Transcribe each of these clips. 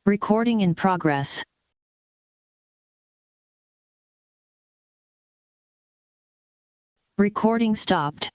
Recording in progress. Recording stopped.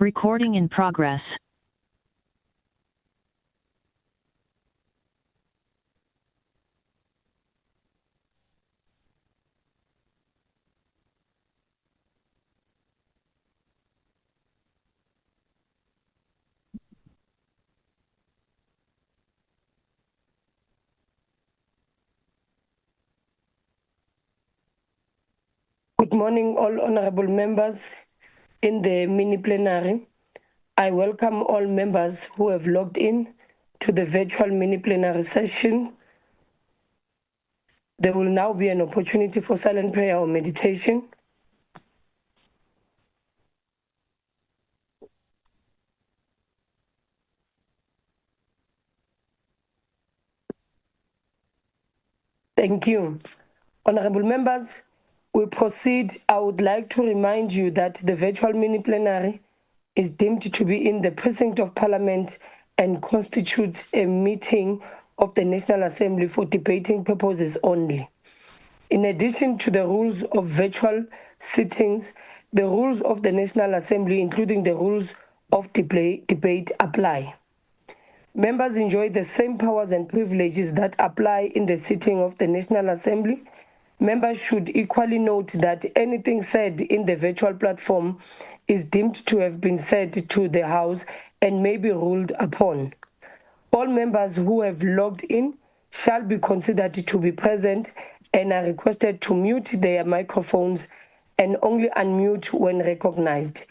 Recording in progress. Good morning, all honorable members in the mini-plenary. I welcome all members who have logged in to the virtual mini-plenary session. There will now be an opportunity for silent prayer or meditation. Thank you. Honorable members, we proceed. I would like to remind you that the virtual mini-plenary is deemed to be in the precinct of Parliament and constitutes a meeting of the National Assembly for debating purposes only. In addition to the rules of virtual sittings, the rules of the National Assembly, including the rules of debate, apply. Members enjoy the same powers and privileges that apply in the sitting of the National Assembly. Members should equally note that anything said in the virtual platform is deemed to have been said to the House and may be ruled upon. All members who have logged in shall be considered to be present and are requested to mute their microphones and only unmute when recognized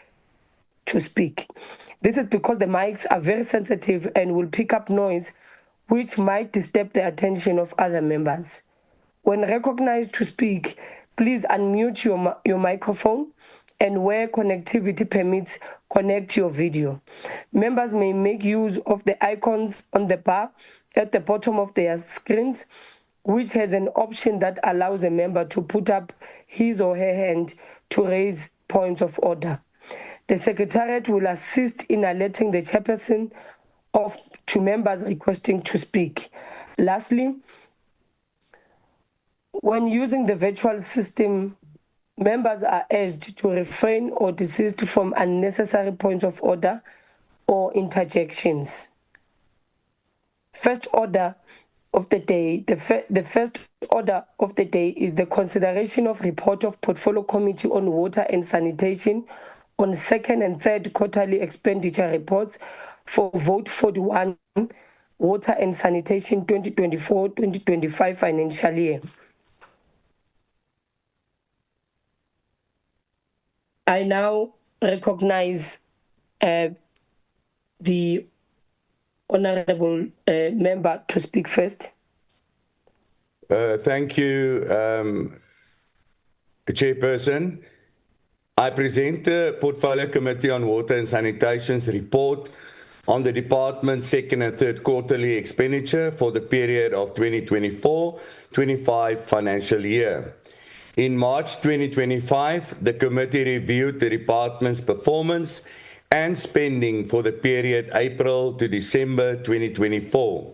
to speak. This is because the mics are very sensitive and will pick up noise which might disturb the attention of other members. When recognized to speak, please unmute your microphone, and where connectivity permits, connect your video. Members may make use of the icons on the bar at the bottom of their screens, which has an option that allows a member to put up his or her hand to raise points of order. The Secretariat will assist in alerting the chairperson to members requesting to speak. Lastly, when using the virtual system, members are urged to refrain or desist from unnecessary points of order or interjections. First order of the day. The first order of the day is the consideration of report of Portfolio Committee on Water and Sanitation on second and third quarterly expenditure reports for Vote 41, Water and Sanitation 2024-2025 financial year. I now recognize the honorable member to speak first. Thank you, Chairperson. I present the Portfolio Committee on Water and Sanitation's report on the department's second and third quarterly expenditure for the period of 2024-25 financial year. In March 2025, the committee reviewed the department's performance and spending for the period April to December 2024.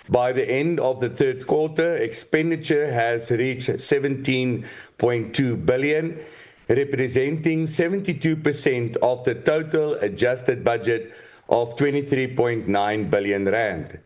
By the end of the third quarter, expenditure has reached 17.2 billion, representing 72% of the total adjusted budget of 23.9 billion rand.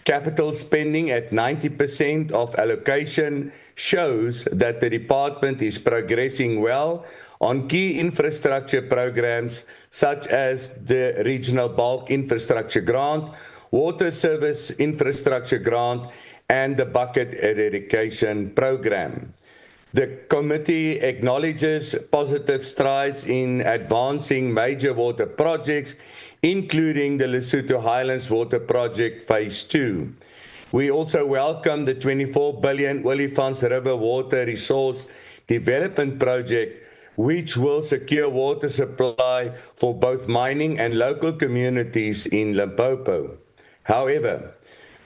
Capital spending at 90% of allocation shows that the department is progressing well on key infrastructure programs such as the Regional Bulk Infrastructure Grant, Water Service Infrastructure Grant, and the Bucket Eradication Program. The committee acknowledges positive strides in advancing major water projects, including the Lesotho Highlands Water Project Phase 2. We also welcome the 24 billion Olifants River Water Resource Development Project, which will secure water supply for both mining and local communities in Limpopo. However,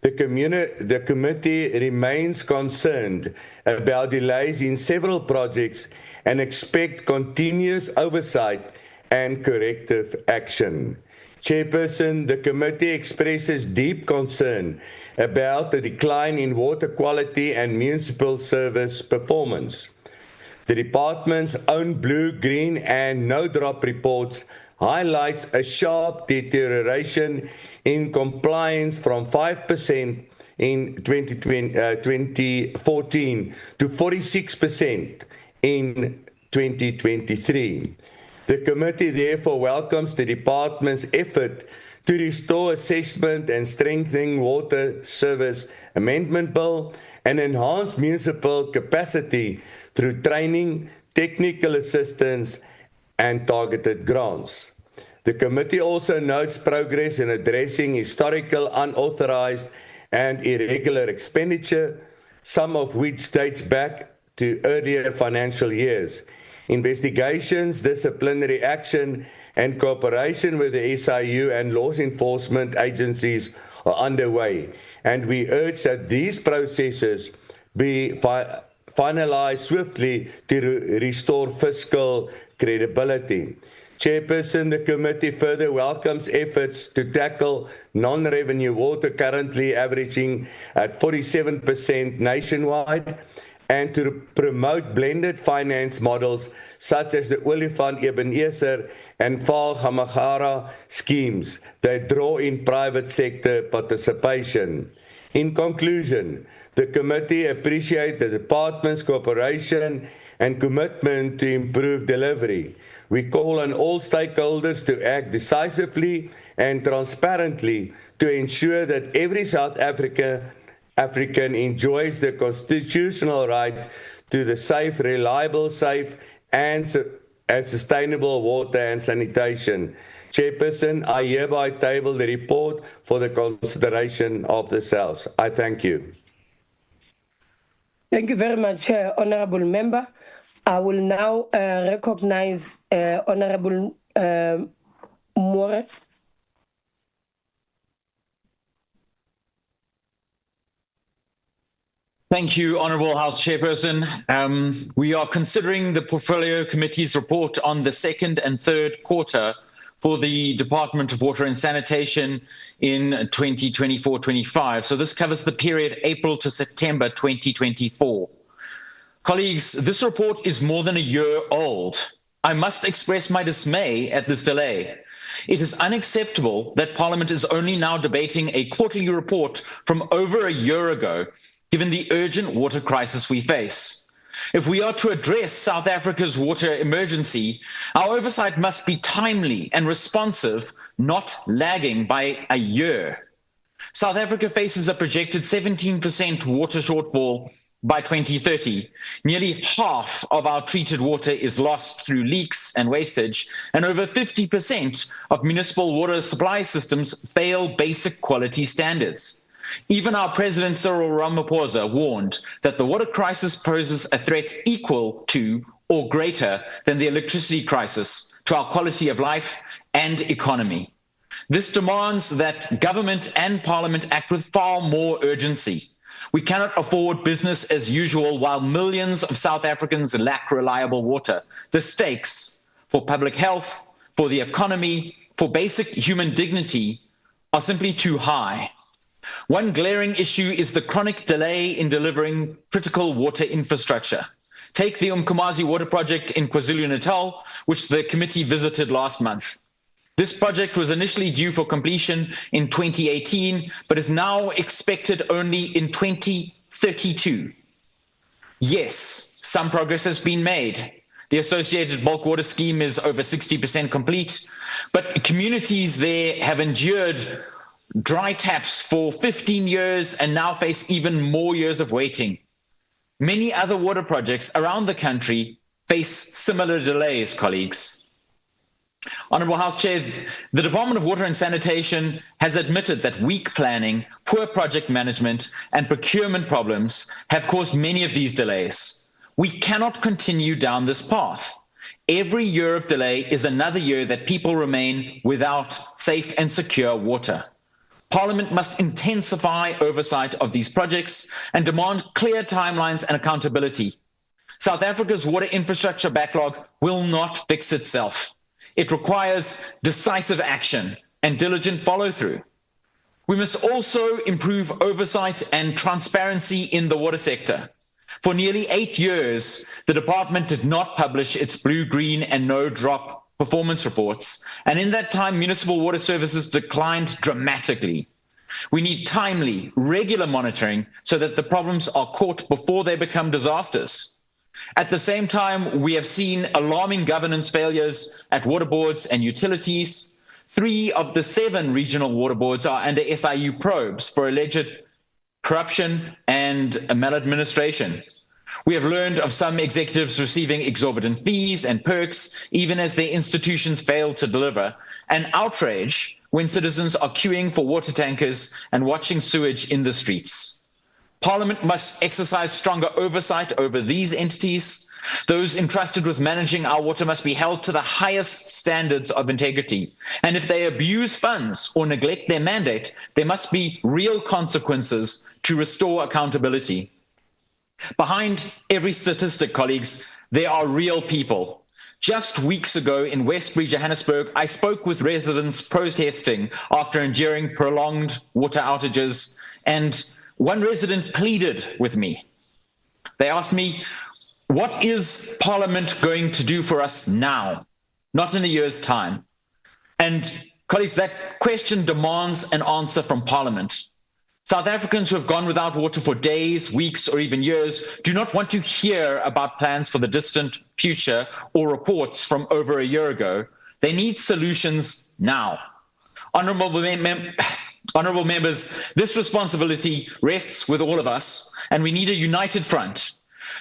the committee remains concerned about delays in several projects and expect continuous oversight and corrective action. Chairperson, the committee expresses deep concern about the decline in water quality and municipal service performance. The department's own blue, green, and no-drop reports highlights a sharp deterioration in compliance from 5% in 2014 to 46% in 2023. The committee therefore welcomes the department's effort to restore assessment and strengthening water service amendment bill and enhance municipal capacity through training, technical assistance, and targeted grants. The committee also notes progress in addressing historical unauthorized and irregular expenditure, some of which dates back to earlier financial years. Investigations, disciplinary action, and cooperation with the SIU and law enforcement agencies are underway, and we urge that these processes be finalized swiftly to restore fiscal credibility. Chairperson, the committee further welcomes efforts to tackle non-revenue water currently averaging at 47% nationwide, and to promote blended finance models such as the Olifant Ebenezer and Val Gamagara schemes that draw in private sector participation. In conclusion, the committee appreciates the department's cooperation and commitment to improve delivery. We call on all stakeholders to act decisively and transparently to ensure that every South African enjoys the constitutional right to the safe, reliable, and sustainable water and sanitation. Chairperson, I hereby table the report for the consideration of the House. I thank you. Thank you very much, Honourable Member. I will now recognize Honourable More. Thank you, Honourable House Chairperson. We are considering the Portfolio Committee's report on the second and third quarter for the Department of Water and Sanitation in 2024-25. So this covers the period April to September 2024. Colleagues, this report is more than a year old. I must express my dismay at this delay. It is unacceptable that Parliament is only now debating a quarterly report from over a year ago, given the urgent water crisis we face. If we are to address South Africa's water emergency, our oversight must be timely and responsive, not lagging by a year. South Africa faces a projected 17% water shortfall by 2030. Nearly half of our treated water is lost through leaks and wastage, and over 50% of municipal water supply systems fail basic quality standards. Even our President Cyril Ramaphosa warned that the water crisis poses a threat equal to or greater than the electricity crisis to our quality of life and economy. This demands that government and Parliament act with far more urgency. We cannot afford business as usual while millions of South Africans lack reliable water. The stakes for public health, for the economy, for basic human dignity are simply too high. One glaring issue is the chronic delay in delivering critical water infrastructure. Take the Umkomazi Water Project in KwaZulu-Natal, which the committee visited last month. This project was initially due for completion in 2018, but is now expected only in 2032. Yes, some progress has been made. The associated bulk water scheme is over 60% complete, but communities there have endured dry taps for 15 years and now face even more years of waiting. Many other water projects around the country face similar delays, colleagues. Honourable House Chair, the Department of Water and Sanitation has admitted that weak planning, poor project management, and procurement problems have caused many of these delays. We cannot continue down this path. Every year of delay is another year that people remain without safe and secure water. Parliament must intensify oversight of these projects and demand clear timelines and accountability. South Africa's water infrastructure backlog will not fix itself. It requires decisive action and diligent follow-through. We must also improve oversight and transparency in the water sector. For nearly 8 years, the department did not publish its blue, green, and no drop performance reports, and in that time, municipal water services declined dramatically. We need timely, regular monitoring so that the problems are caught before they become disasters. At the same time, we have seen alarming governance failures at water boards and utilities. 3 of the 7 regional water boards are under SIU probes for alleged corruption and maladministration. We have learned of some executives receiving exorbitant fees and perks, even as their institutions fail to deliver, and outrage when citizens are queuing for water tankers and watching sewage in the streets. Parliament must exercise stronger oversight over these entities. Those entrusted with managing our water must be held to the highest standards of integrity. And if they abuse funds or neglect their mandate, there must be real consequences to restore accountability. Behind every statistic, colleagues, there are real people. Just weeks ago in Westbury, Johannesburg, I spoke with residents protesting after enduring prolonged water outages, and one resident pleaded with me. They asked me, what is Parliament going to do for us now, not in a year's time? And colleagues, that question demands an answer from Parliament. South Africans who have gone without water for days, weeks, or even years do not want to hear about plans for the distant future or reports from over a year ago. They need solutions now. Honourable members, this responsibility rests with all of us, and we need a united front.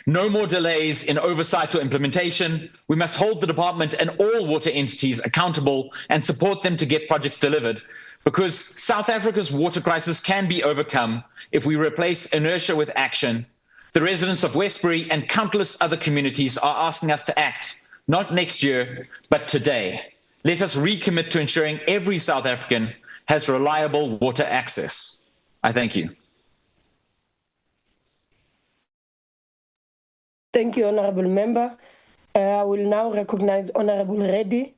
No more delays in oversight or implementation. We must hold the department and all water entities accountable and support them to get projects delivered, because South Africa's water crisis can be overcome if we replace inertia with action. The residents of Westbury and countless other communities are asking us to act, not next year, but today. Let us recommit to ensuring every South African has reliable water access. I thank you. Thank you, Honourable Member. I will now recognize Honourable Reddy.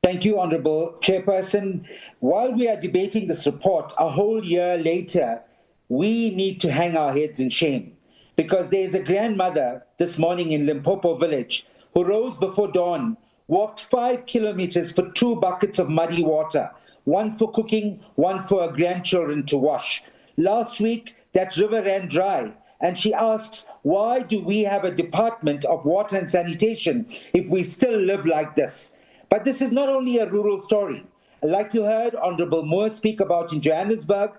Thank you, Honourable Chairperson. While we are debating this report a whole year later, we need to hang our heads in shame, because there is a grandmother this morning in Limpopo village who rose before dawn, walked 5 kilometers for 2 buckets of muddy water, 1 for cooking, 1 for her grandchildren to wash. Last week, that river ran dry, and she asks, why do we have a Department of Water and Sanitation if we still live like this? But this is not only a rural story. Like you heard Honourable Moore speak about in Johannesburg,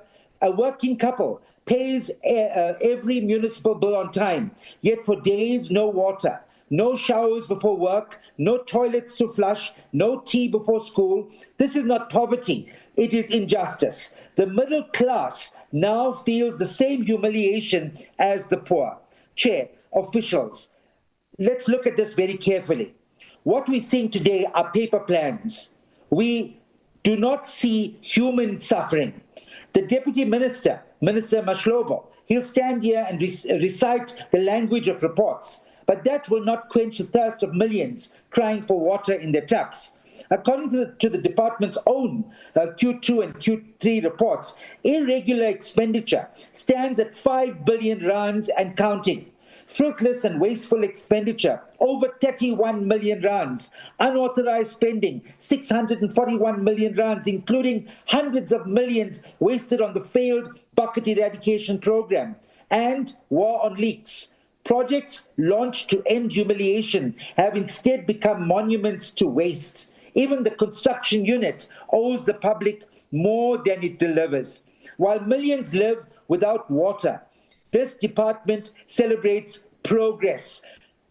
a working couple pays every municipal bill on time, yet for days no water, no showers before work, no toilets to flush, no tea before school. This is not poverty, it is injustice. The middle class now feels the same humiliation as the poor. Chair, officials, let's look at this very carefully. What we're seeing today are paper plans. We do not see human suffering. The Deputy Minister, Minister Mashlobo, he'll stand here and recite the language of reports, but that will not quench the thirst of millions crying for water in their taps. According to the department's own Q2 and Q3 reports, irregular expenditure stands at 5 billion rands and counting. Fruitless and wasteful expenditure, over 31 million rands. Unauthorized spending, 641 million rands, including hundreds of millions wasted on the failed bucket eradication program. And war on leaks. Projects launched to end humiliation have instead become monuments to waste. Even the construction unit owes the public more than it delivers. While millions live without water, this department celebrates progress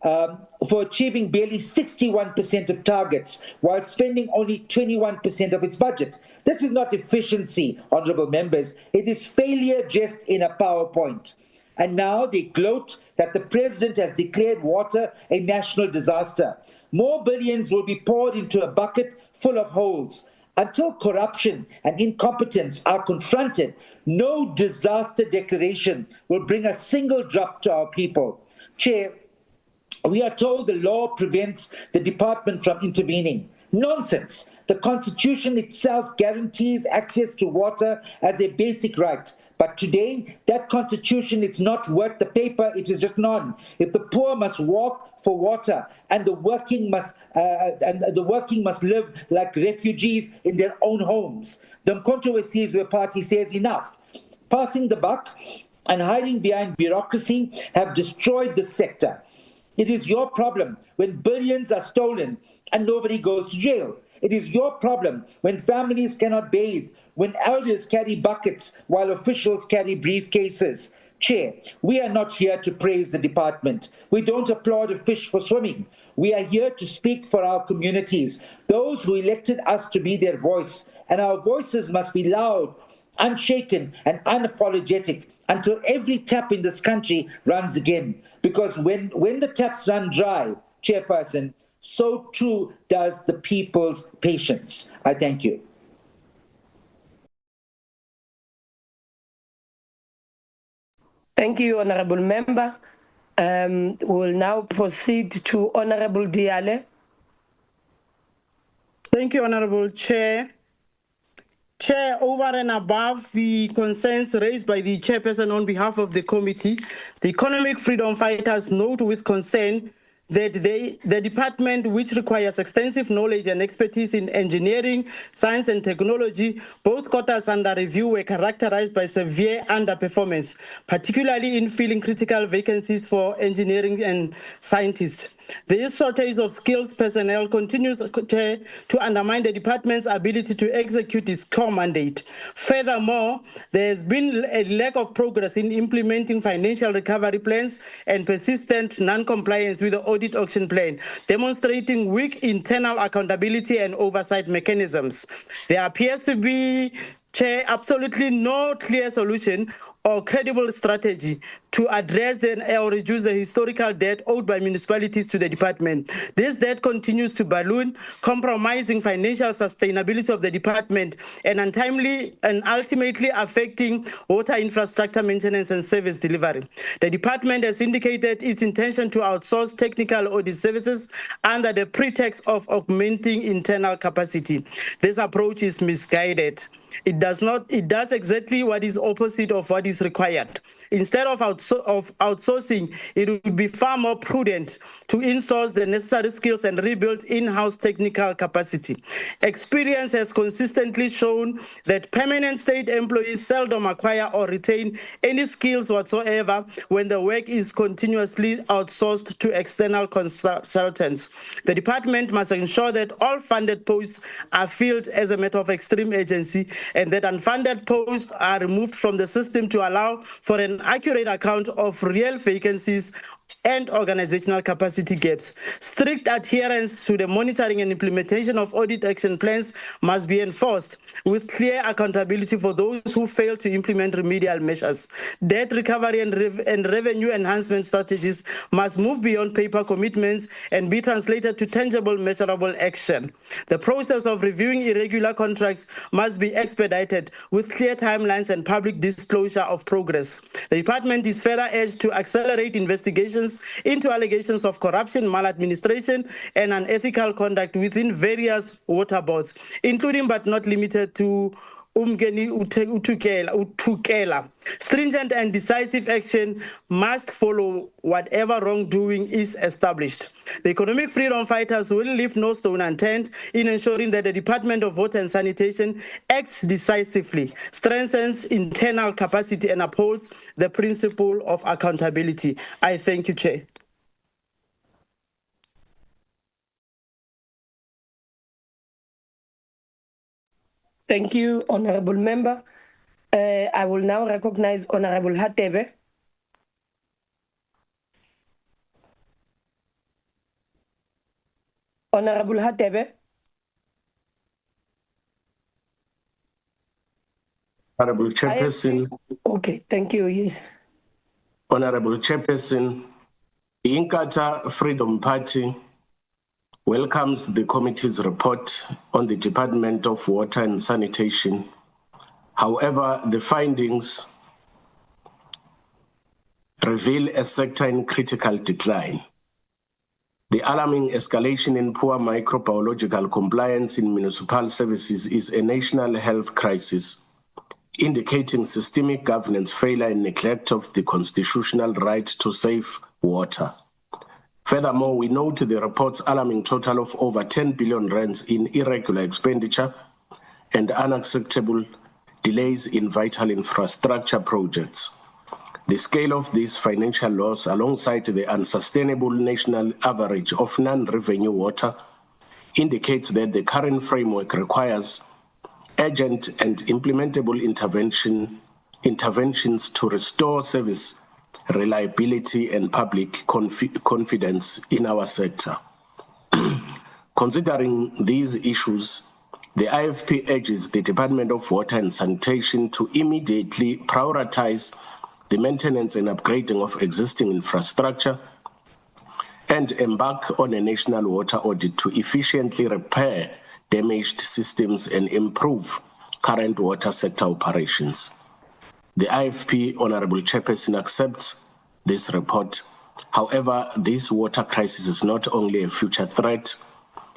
for achieving barely 61% of targets while spending only 21% of its budget. This is not efficiency, honourable members. It is failure just in a PowerPoint. And now they gloat that the president has declared water a national disaster. More billions will be poured into a bucket full of holes. Until corruption and incompetence are confronted, no disaster declaration will bring a single drop to our people. Chair, we are told the law prevents the department from intervening. Nonsense. The Constitution itself guarantees access to water as a basic right. But today, that constitution is not worth the paper it is written on. If the poor must walk for water and the working must live like refugees in their own homes, the controversies where party says enough. Passing the buck and hiding behind bureaucracy have destroyed the sector. It is your problem when billions are stolen and nobody goes to jail. It is your problem when families cannot bathe, when elders carry buckets while officials carry briefcases. Chair, we are not here to praise the department. We don't applaud a fish for swimming. We are here to speak for our communities, those who elected us to be their voice, and our voices must be loud, unshaken, and unapologetic until every tap in this country runs again. Because when the taps run dry, Chairperson, so too does the people's patience. I thank you. Thank you, Honorable Member. We'll now proceed to Honorable Diale. Thank you, Honorable Chair. Chair, over and above the concerns raised by the chairperson on behalf of the committee, the economic freedom fighters note with concern that the department, which requires extensive knowledge and expertise in engineering, science and technology, both quarters under review were characterized by severe underperformance, particularly in filling critical vacancies for engineering and scientists. This shortage of skilled personnel continues to undermine the department's ability to execute its core mandate. Furthermore, there has been a lack of progress in implementing financial recovery plans and persistent non-compliance with the audit auction plan, demonstrating weak internal accountability and oversight mechanisms. There appears to be, Chair, absolutely no clear solution or credible strategy to address or reduce the historical debt owed by municipalities to the department. This debt continues to balloon, compromising financial sustainability of the department and untimely and ultimately affecting water infrastructure maintenance and service delivery. The department has indicated its intention to outsource technical audit services under the pretext of augmenting internal capacity. This approach is misguided. It does exactly what is opposite of what is required. Instead of outsourcing, it would be far more prudent to insource the necessary skills and rebuild in-house technical capacity. Experience has consistently shown that permanent state employees seldom acquire or retain any skills whatsoever when the work is continuously outsourced to external consultants. The department must ensure that all funded posts are filled as a matter of extreme urgency and that unfunded posts are removed from the system to allow for an accurate account of real vacancies and organizational capacity gaps. Strict adherence to the monitoring and implementation of audit action plans must be enforced with clear accountability for those who fail to implement remedial measures. Debt recovery and revenue enhancement strategies must move beyond paper commitments and be translated to tangible, measurable action. The process of reviewing irregular contracts must be expedited with clear timelines and public disclosure of progress. The department is further urged to accelerate investigations into allegations of corruption, maladministration, and unethical conduct within various water boards, including but not limited to Umgeni Utukela. Stringent and decisive action must follow whatever wrongdoing is established. The economic freedom fighters will leave no stone unturned in ensuring that the Department of Water and Sanitation acts decisively, strengthens internal capacity, and upholds the principle of accountability. I thank you, Chair. Thank you, Honorable Member. I will now recognize Honorable Hatebe. Honorable Hatebe. Honorable Chairperson. Okay, thank you, yes. Honorable Chairperson, the Inkatha Freedom Party welcomes the committee's report on the Department of Water and Sanitation. However, the findings reveal a sector in critical decline. The alarming escalation in poor microbiological compliance in municipal services is a national health crisis. indicating systemic governance failure and neglect of the constitutional right to safe water. Furthermore, we note the report's alarming total of over 10 billion rands in irregular expenditure and unacceptable delays in vital infrastructure projects. The scale of this financial loss, alongside the unsustainable national average of non-revenue water, indicates that the current framework requires urgent and implementable interventions to restore service reliability and public confidence in our sector. Considering these issues, the IFP urges the Department of Water and Sanitation to immediately prioritize the maintenance and upgrading of existing infrastructure and embark on a national water audit to efficiently repair damaged systems and improve current water sector operations. The IFP, Honorable Chairperson, accepts this report. However, this water crisis is not only a future threat,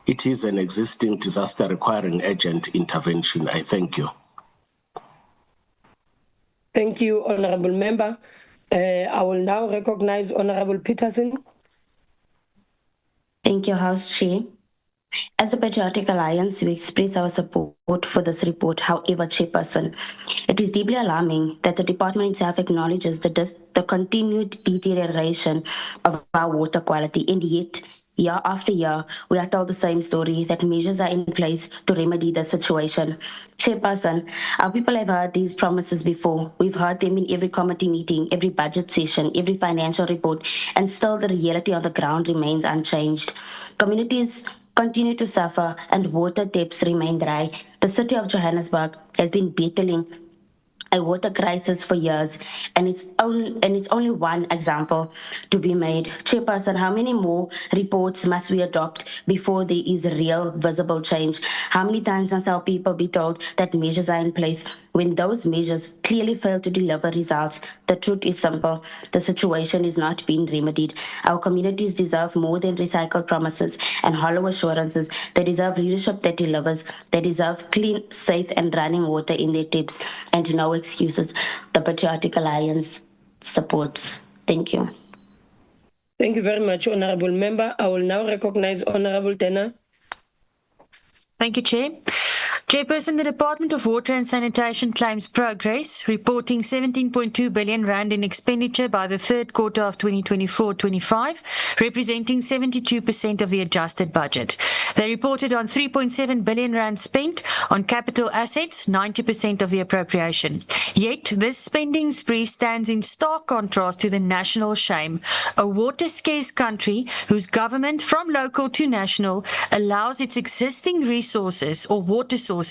it is an existing disaster requiring urgent intervention. I thank you. Thank you, Honorable Member. I will now recognize Honorable Peterson. Thank you, House Chair. As the Patriotic Alliance, we express our support for this report. However, Chairperson, it is deeply alarming that the department itself acknowledges the continued deterioration of our water quality, and yet, year after year, we are told the same story, that measures are in place to remedy the situation. Chairperson, our people have heard these promises before. We've heard them in every committee meeting, every budget session, every financial report, and still the reality on the ground remains unchanged. Communities continue to suffer and water depths remain dry. The city of Johannesburg has been battling a water crisis for years, and it's only one example to be made. Chairperson, how many more reports must we adopt before there is real visible change? How many times must our people be told that measures are in place when those measures clearly fail to deliver results? The truth is simple. The situation is not being remedied. Our communities deserve more than recycled promises and hollow assurances. They deserve leadership that delivers. They deserve clean, safe, and running water in their taps, and no excuses. The Patriotic Alliance supports. Thank you. Thank you very much, Honorable Member. I will now recognize Honorable Tena. Thank you, Chair. Chairperson, the Department of Water and Sanitation claims progress, reporting 17.2 billion rand in expenditure by the third quarter of 2024-25, representing 72% of the adjusted budget. They reported on 3.7 billion rand spent on capital assets, 90% of the appropriation. Yet, this spending spree stands in stark contrast to the national shame. A water-scarce country whose government, from local to national, allows its existing resources or water sources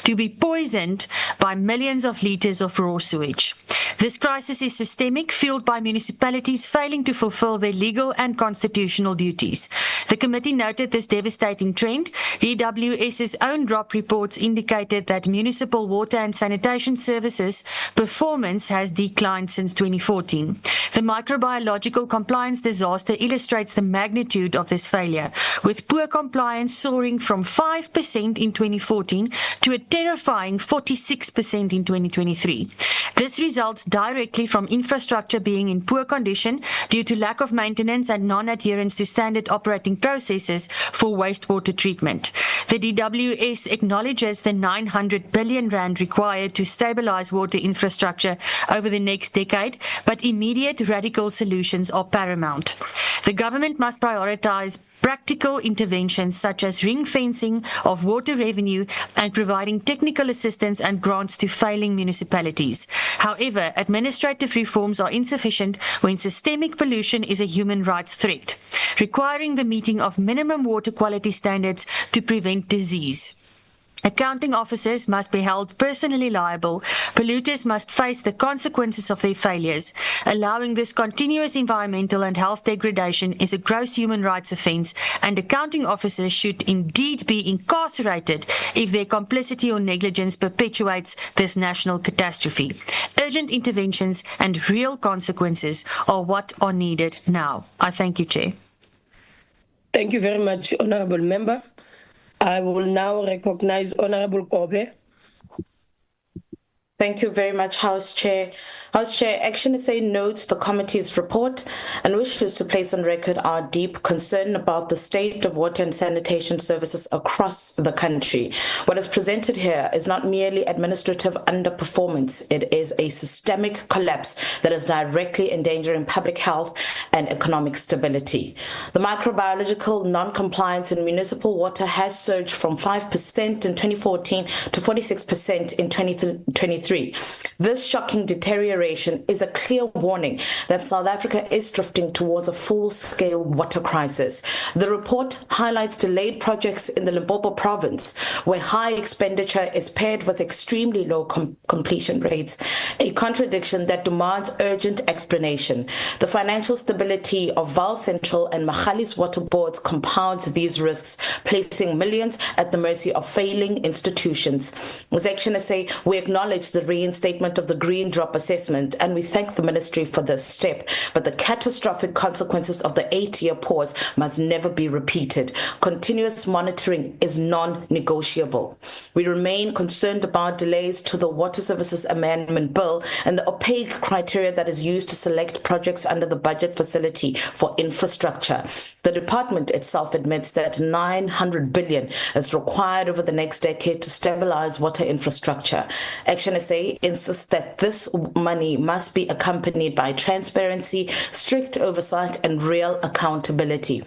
to be poisoned by millions of litres of raw sewage. This crisis is systemic, fueled by municipalities failing to fulfil their legal and constitutional duties. The committee noted this devastating trend. DWS's own drop reports indicated that municipal water and sanitation services performance has declined since 2014. The microbiological compliance disaster illustrates the magnitude of this failure, with poor compliance soaring from 5% in 2014 to a terrifying 46% in 2023. This results directly from infrastructure being in poor condition due to lack of maintenance and non-adherence to standard operating processes for wastewater treatment. The DWS acknowledges the 900 billion rand required to stabilize water infrastructure over the next decade, but immediate radical solutions are paramount. The government must prioritize practical interventions such as ring fencing of water revenue and providing technical assistance and grants to failing municipalities. However, administrative reforms are insufficient when systemic pollution is a human rights threat, requiring the meeting of minimum water quality standards to prevent disease. Accounting officers must be held personally liable. Polluters must face the consequences of their failures. Allowing this continuous environmental and health degradation is a gross human rights offence, and accounting officers should indeed be incarcerated if their complicity or negligence perpetuates this national catastrophe. Urgent interventions and real consequences are what are needed now. I thank you, Chair. Thank you very much, Honourable Member. I will now recognize Honourable Kobe. Thank you very much, House Chair. House Chair, Action SA notes the committee's report and wishes to place on record our deep concern about the state of water and sanitation services across the country. What is presented here is not merely administrative underperformance, it is a systemic collapse that is directly endangering public health and economic stability. The microbiological non-compliance in municipal water has surged from 5% in 2014 to 46% in 2023. This shocking deterioration is a clear warning that South Africa is drifting towards a full-scale water crisis. The report highlights delayed projects in the Limpopo province, where high expenditure is paired with extremely low completion rates, a contradiction that demands urgent explanation. The financial stability of Vaal Central and Magalies water boards compounds these risks, placing millions at the mercy of failing institutions. As Action SA, we acknowledge the reinstatement of the green drop assessment, and we thank the ministry for this step, but the catastrophic consequences of the 8-year pause must never be repeated. Continuous monitoring is non-negotiable. We remain concerned about delays to the Water Services Amendment Bill and the opaque criteria that is used to select projects under the budget facility for infrastructure. The department itself admits that 900 billion is required over the next decade to stabilize water infrastructure. Action SA insists that this money must be accompanied by transparency, strict oversight, and real accountability.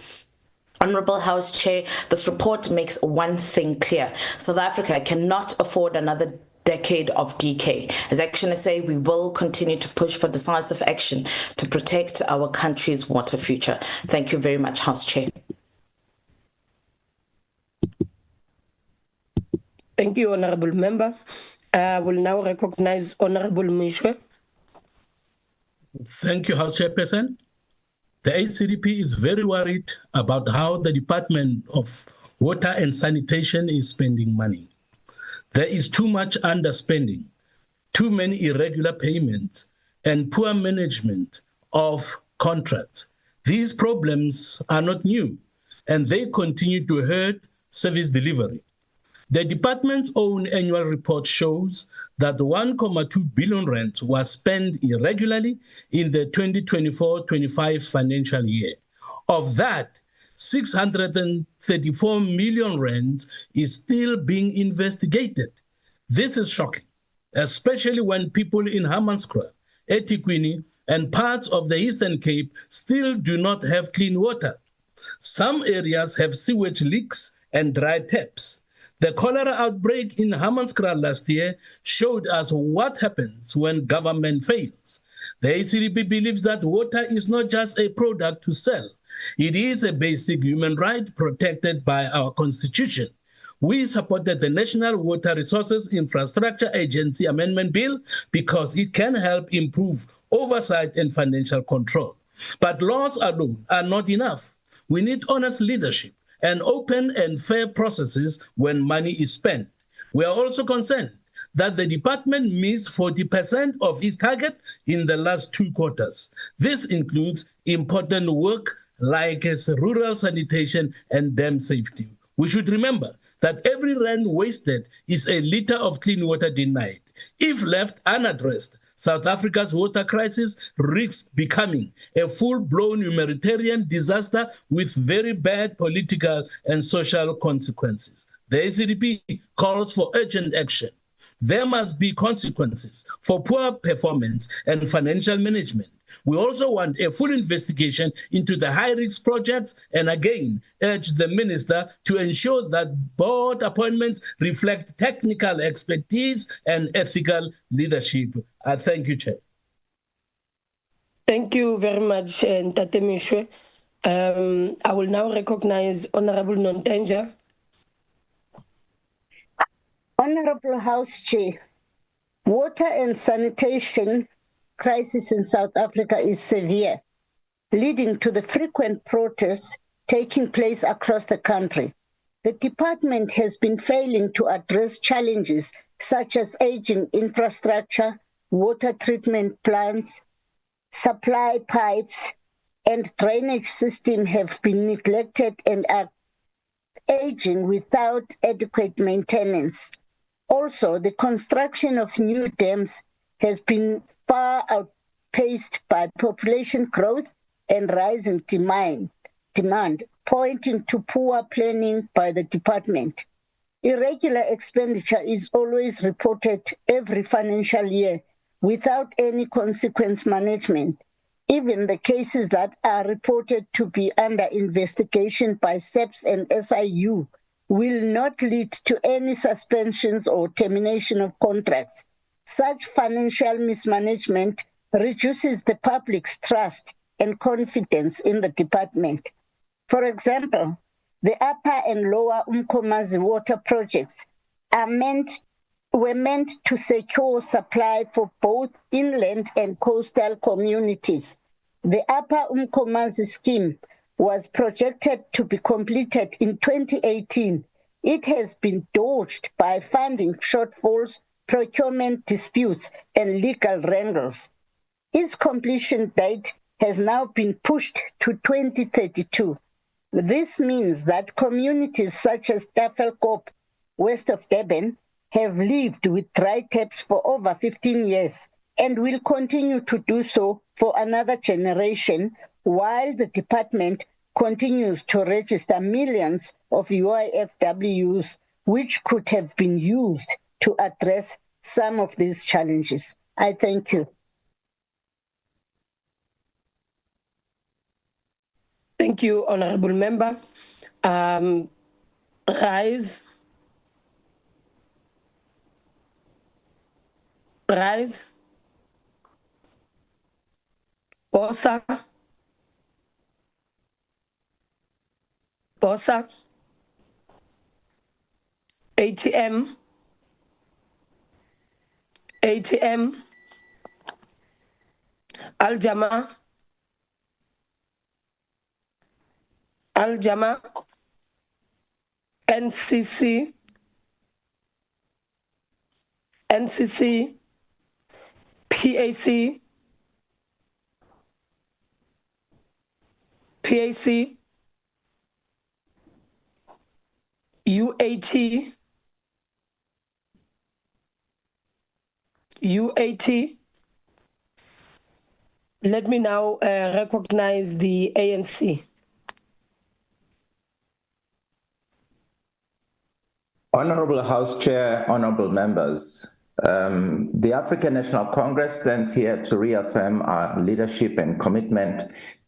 Honourable House Chair, this report makes one thing clear. South Africa cannot afford another decade of decay. As Action SA, we will continue to push for decisive action to protect our country's water future. Thank you very much, House Chair. Thank you, Honourable Member. I will now recognize Honourable Mishwe. Thank you, House Chairperson. The HCDP is very worried about how the Department of Water and Sanitation is spending money. There is too much underspending, too many irregular payments, and poor management of contracts. These problems are not new, and they continue to hurt service delivery. The department's own annual report shows that 1.2 billion rand was spent irregularly in the 2024-25 financial year. Of that, 634 million rand is still being investigated. This is shocking, especially when people in Hammanskraal, eThekwini, and parts of the Eastern Cape still do not have clean water. Some areas have sewage leaks and dry taps. The cholera outbreak in Hammanskraal last year showed us what happens when government fails. The HCDP believes that water is not just a product to sell. It is a basic human right protected by our Constitution. We supported the National Water Resources Infrastructure Agency Amendment Bill because it can help improve oversight and financial control. But laws alone are not enough. We need honest leadership and open and fair processes when money is spent. We are also concerned that the department missed 40% of its target in the last 2 quarters. This includes important work like rural sanitation and dam safety. We should remember that every rand wasted is a liter of clean water denied. If left unaddressed, South Africa's water crisis risks becoming a full-blown humanitarian disaster with very bad political and social consequences. The HCDP calls for urgent action. There must be consequences for poor performance and financial management. We also want a full investigation into the high-risk projects and again urge the minister to ensure that board appointments reflect technical expertise and ethical leadership. I thank you, Chair. Thank you very much, Ntate Mishwe. I will now recognize Honourable Nontenja. Honourable House Chair, water and sanitation crisis in South Africa is severe, leading to the frequent protests taking place across the country. The department has been failing to address challenges such as aging infrastructure, water treatment plants, supply pipes, and drainage system have been neglected and are aging without adequate maintenance. Also, the construction of new dams has been far outpaced by population growth and rising demand, pointing to poor planning by the department. Irregular expenditure is always reported every financial year without any consequence management. Even the cases that are reported to be under investigation by SEPS and SIU will not lead to any suspensions or termination of contracts. Such financial mismanagement reduces the public's trust and confidence in the department. For example, the upper and lower Umkomazi water projects were meant to secure supply for both inland and coastal communities. The upper Umkomazi scheme was projected to be completed in 2018. It has been dodged by funding shortfalls, procurement disputes, and legal wrangles. Its completion date has now been pushed to 2032. This means that communities such as Tafelkop, west of Durban, have lived with dry taps for over 15 years and will continue to do so for another generation while the department continues to register millions of UIFWs, which could have been used to address some of these challenges. I thank you. Thank you, Honorable Member. Rise. Bosa. ATM. Al-Jama. NCC, PAC, UAT. Let me now recognize the ANC. Honorable House Chair, honorable members, the African National Congress stands here to reaffirm our leadership and commitment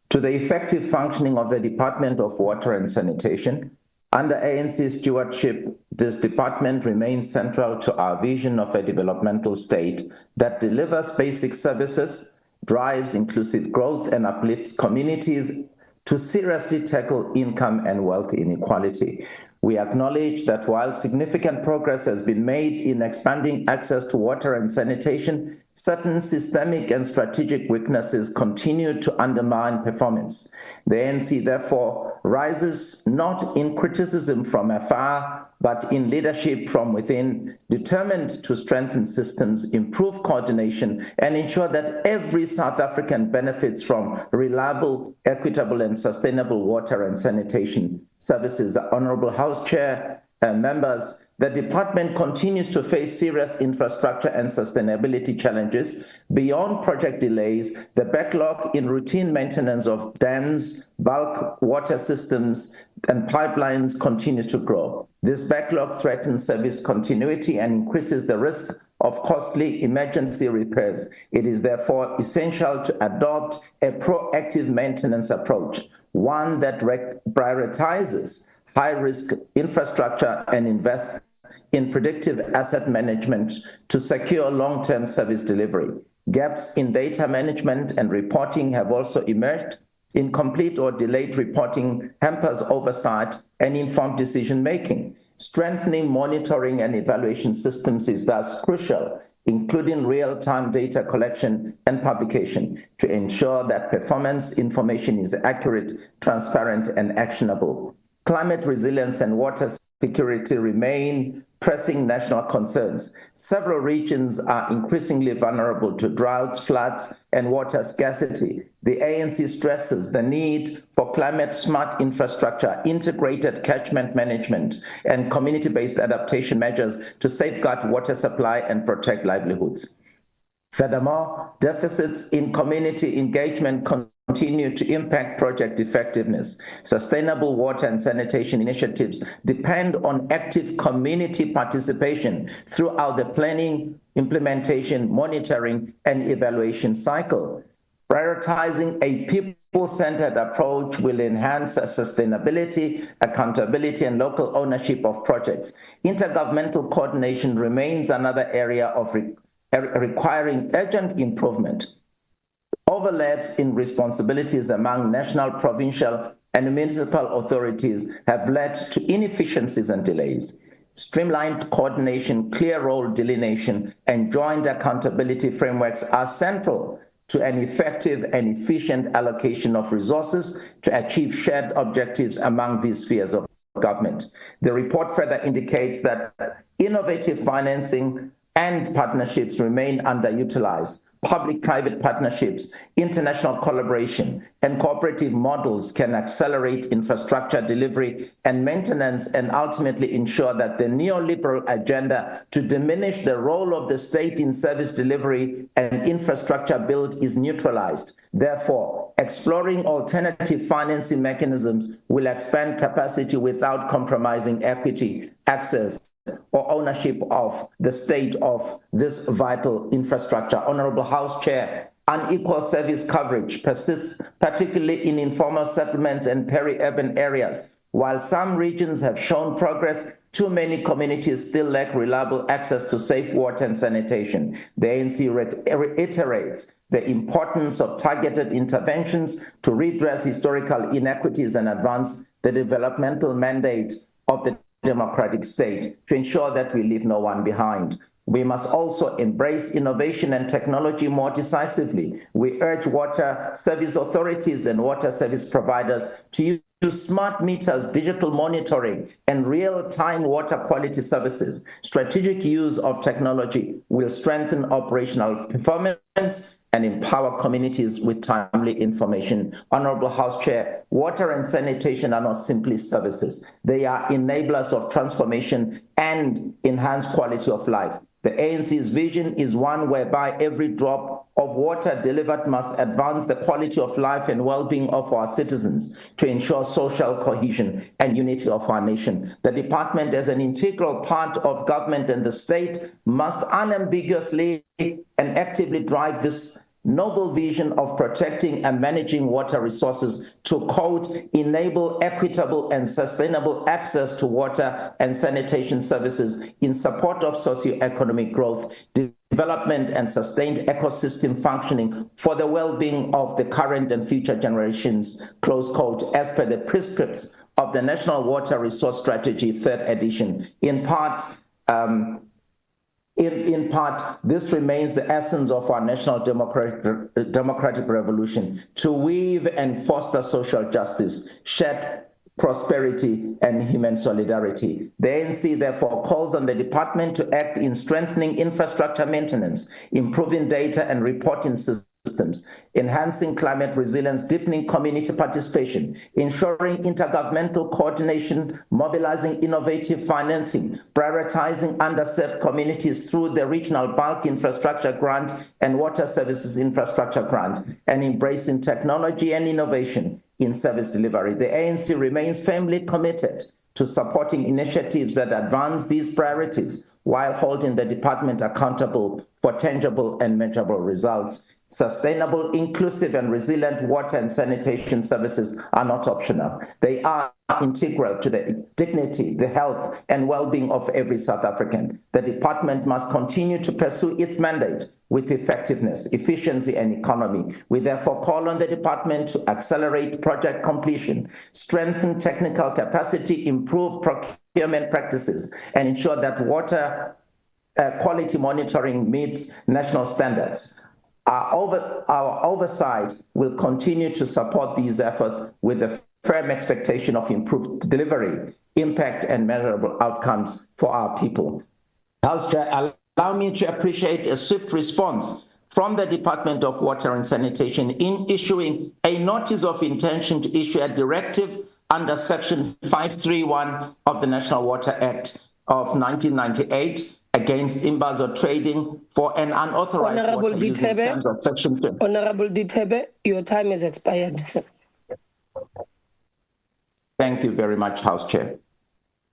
to the effective functioning of the Department of Water and Sanitation. Under ANC stewardship, this department remains central to our vision of a developmental state that delivers basic services, drives inclusive growth, and uplifts communities to seriously tackle income and wealth inequality. We acknowledge that while significant progress has been made in expanding access to water and sanitation, certain systemic and strategic weaknesses continue to undermine performance. The ANC therefore rises not in criticism from afar, but in leadership from within, determined to strengthen systems, improve coordination, and ensure that every South African benefits from reliable, equitable, and sustainable water and sanitation services. Honorable House Chair and members, the department continues to face serious infrastructure and sustainability challenges. Beyond project delays, the backlog in routine maintenance of dams, bulk water systems, and pipelines continues to grow. This backlog threatens service continuity and increases the risk of costly emergency repairs. It is therefore essential to adopt a proactive maintenance approach, one that prioritizes high-risk infrastructure and invests in predictive asset management to secure long-term service delivery. Gaps in data management and reporting have also emerged. Incomplete or delayed reporting hampers oversight and informed decision-making. Strengthening monitoring and evaluation systems is thus crucial, including real-time data collection and publication, to ensure that performance information is accurate, transparent, and actionable. Climate resilience and water security remain pressing national concerns. Several regions are increasingly vulnerable to droughts, floods, and water scarcity. The ANC stresses the need for climate-smart infrastructure, integrated catchment management, and community-based adaptation measures to safeguard water supply and protect livelihoods. Furthermore, deficits in community engagement continue to impact project effectiveness. Sustainable water and sanitation initiatives depend on active community participation throughout the planning, implementation, monitoring, and evaluation cycle. Prioritizing a people-centered approach will enhance sustainability, accountability, and local ownership of projects. Intergovernmental coordination remains another area of requiring urgent improvement. Overlaps in responsibilities among national, provincial, and municipal authorities have led to inefficiencies and delays. Streamlined coordination, clear role delineation, and joint accountability frameworks are central to an effective and efficient allocation of resources to achieve shared objectives among these spheres of government. The report further indicates that innovative financing and partnerships remain underutilized. Public-private partnerships, international collaboration, and cooperative models can accelerate infrastructure delivery and maintenance and ultimately ensure that the neoliberal agenda to diminish the role of the state in service delivery and infrastructure build is neutralized. Therefore, exploring alternative financing mechanisms will expand capacity without compromising equity, access, or ownership of the state of this vital infrastructure. Honorable House Chair, unequal service coverage persists, particularly in informal settlements and peri-urban areas. While some regions have shown progress, too many communities still lack reliable access to safe water and sanitation. The ANC reiterates the importance of targeted interventions to redress historical inequities and advance the developmental mandate of the democratic state to ensure that we leave no one behind. We must also embrace innovation and technology more decisively. We urge water service authorities and water service providers to use smart meters, digital monitoring, and real-time water quality services. Strategic use of technology will strengthen operational performance and empower communities with timely information. Honorable House Chair, water and sanitation are not simply services. They are enablers of transformation and enhanced quality of life. The ANC's vision is one whereby every drop of water delivered must advance the quality of life and well-being of our citizens to ensure social cohesion and unity of our nation. The department, as an integral part of government and the state, must unambiguously and actively drive this noble vision of protecting and managing water resources to, quote, enable equitable and sustainable access to water and sanitation services in support of socioeconomic growth, development, and sustained ecosystem functioning for the well-being of the current and future generations, close quote, as per the prescripts of the National Water Resource Strategy, 3rd edition. In part, this remains the essence of our national democratic revolution, to weave and foster social justice, shared prosperity, and human solidarity. The ANC therefore calls on the department to act in strengthening infrastructure maintenance, improving data and reporting systems, enhancing climate resilience, deepening community participation, ensuring intergovernmental coordination, mobilizing innovative financing, prioritizing underserved communities through the Regional Bulk Infrastructure Grant and Water Services Infrastructure Grant, and embracing technology and innovation in service delivery. The ANC remains firmly committed to supporting initiatives that advance these priorities while holding the department accountable for tangible and measurable results. Sustainable, inclusive, and resilient water and sanitation services are not optional. They are integral to the dignity, the health, and well-being of every South African. The department must continue to pursue its mandate with effectiveness, efficiency, and economy. We therefore call on the department to accelerate project completion, strengthen technical capacity, improve procurement practices, and ensure that water quality monitoring meets national standards. Our oversight will continue to support these efforts with the firm expectation of improved delivery, impact, and measurable outcomes for our people. House Chair, allow me to appreciate a swift response from the Department of Water and Sanitation in issuing a notice of intention to issue a directive under Section 531 of the National Water Act of 1998 against imbazo trading for an unauthorized Honorable water use in terms of Section 2. Honorable Ditebe, your time has expired, sir. Thank you very much, House Chair.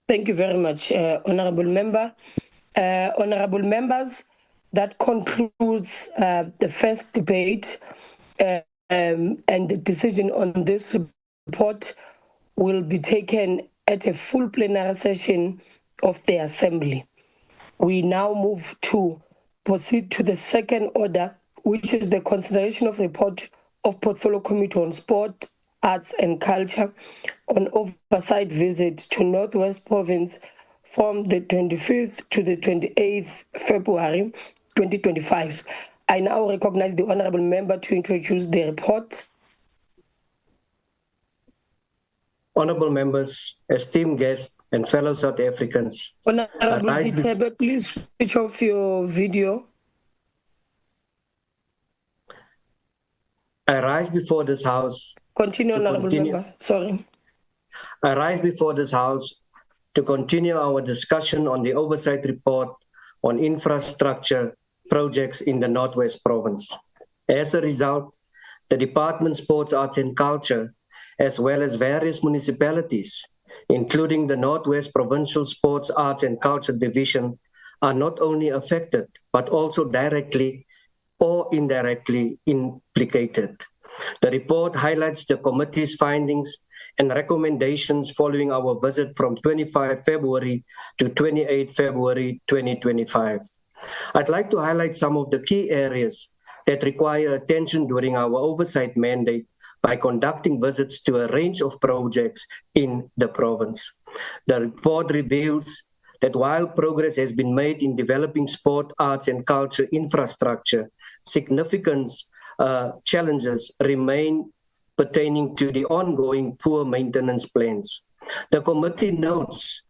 Thank you very much, Honorable Member. Honorable members, that concludes the first debate, and the decision on this report will be taken at a full plenary session of the Assembly. We now move to proceed to the second order, which is the consideration of report of Portfolio Committee on Sport, Arts and Culture on oversight visit to Northwest Province from the 25th to the 28th February 2025. I now recognize the Honorable Member to introduce the report. Honorable members, esteemed guests, and fellow South Africans. Honorable Ditebe, please switch off your video. I rise before this House. Continue, Honorable Member. Sorry. I rise before this House to continue our discussion on the Oversight report on infrastructure projects in the Northwest Province. As a result, the Department Sports, Arts and Culture, as well as various municipalities, including the Northwest Provincial Sports, Arts and Culture Division, are not only affected, but also directly or indirectly implicated. The report highlights the committee's findings and recommendations following our visit from 25 February to 28 February 2025. I'd like to highlight some of the key areas that require attention during our oversight mandate by conducting visits to a range of projects in the province. The report reveals that while progress has been made in developing sport, arts and culture infrastructure, significant challenges remain pertaining to the ongoing poor maintenance plans. The committee notes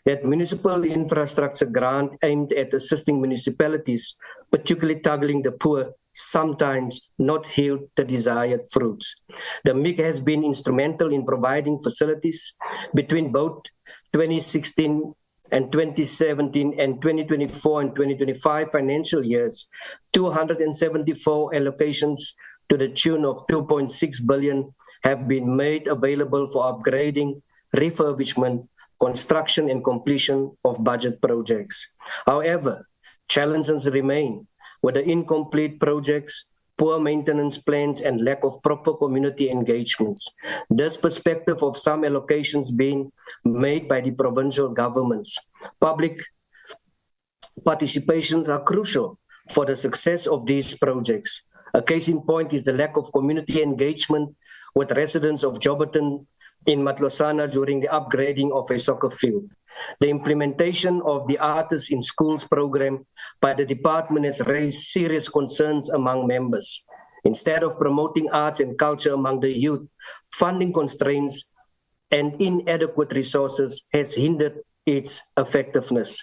that municipal infrastructure grant aimed at assisting municipalities, particularly tackling the poor, sometimes not yield the desired fruits. The MIC has been instrumental in providing facilities between both 2016 and 2017 and 2024 and 2025 financial years. 274 allocations to the tune of 2.6 billion have been made available for upgrading, refurbishment, construction and completion of budget projects. However, challenges remain with the incomplete projects, poor maintenance plans, and lack of proper community engagements. This perspective of some allocations being made by the provincial governments. Public participations are crucial for the success of these projects. A case in point is the lack of community engagement with residents of Joburton in Matlosana during the upgrading of a soccer field. The implementation of the Artists in Schools program by the department has raised serious concerns among members. Instead of promoting arts and culture among the youth, funding constraints and inadequate resources has hindered its effectiveness.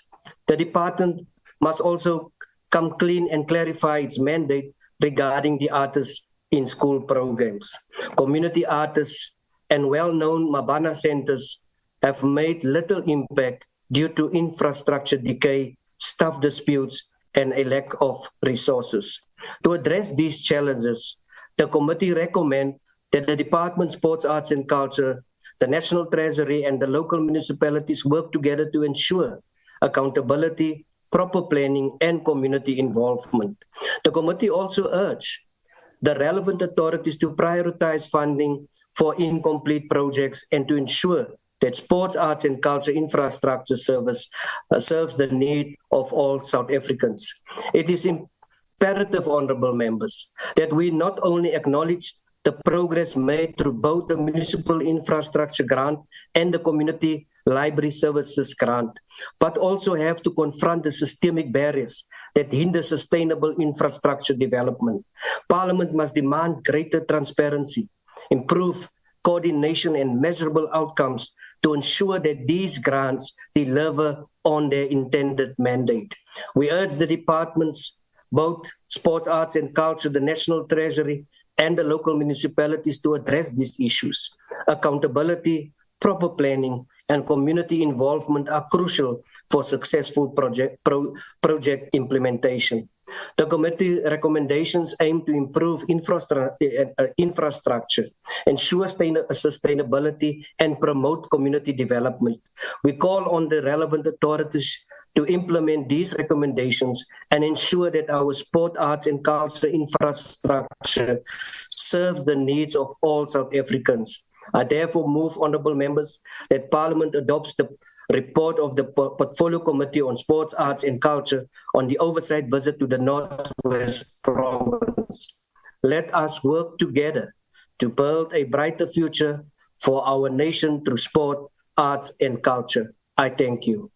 The department must also come clean and clarify its mandate regarding the Artists in School programs. Community artists and well-known Mabana centers have made little impact due to infrastructure decay, staff disputes, and a lack of resources. To address these challenges, the committee recommends that the Department of Sports, Arts and Culture, the National Treasury, and the local municipalities work together to ensure accountability, proper planning, and community involvement. The committee also urged the relevant authorities to prioritize funding for incomplete projects and to ensure that sports, arts, and culture infrastructure serves the need of all South Africans. It is imperative, honorable members, that we not only acknowledge the progress made through both the municipal infrastructure grant and the community library services grant, but also have to confront the systemic barriers that hinder sustainable infrastructure development. Parliament must demand greater transparency, improve coordination, and measurable outcomes to ensure that these grants deliver on their intended mandate. We urge the departments, both sports, arts and culture, the National Treasury, and the local municipalities to address these issues. Accountability, proper planning, and community involvement are crucial for successful project implementation. The committee recommendations aim to improve infrastructure, ensure sustainability, and promote community development. We call on the relevant authorities to implement these recommendations and ensure that our sport, arts, and culture infrastructure serves the needs of all South Africans. I therefore move, honourable members, that Parliament adopts the report of the Portfolio Committee on Sports, Arts and Culture on the oversight visit to the Northwest Province. Let us work together to build a brighter future for our nation through sport, arts and culture. I thank you.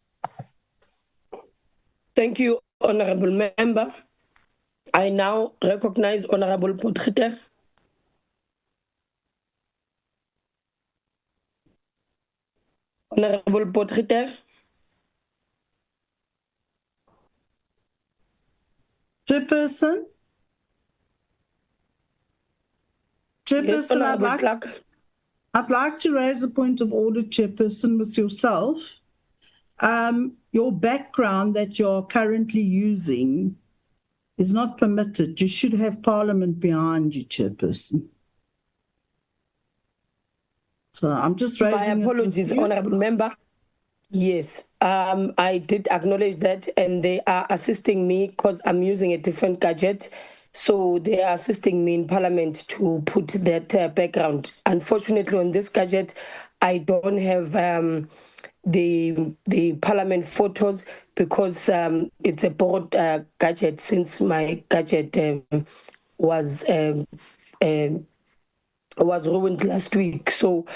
Thank you, Honourable Member. I now recognize Honourable Potgieter. Honourable Potgieter. Chairperson. Chairperson, yes, I'd like to raise a point of order, Chairperson, with yourself. Your background that you're currently using is not permitted. You should have Parliament behind you, Chairperson. So I'm just raising. My apologies, Honourable Member. Yes, I did acknowledge that, and they are assisting me because I'm using a different gadget. So they are assisting me in Parliament to put that background. Unfortunately, on this gadget, I don't have the Parliament photos because it's a board gadget since my gadget was ruined last week, so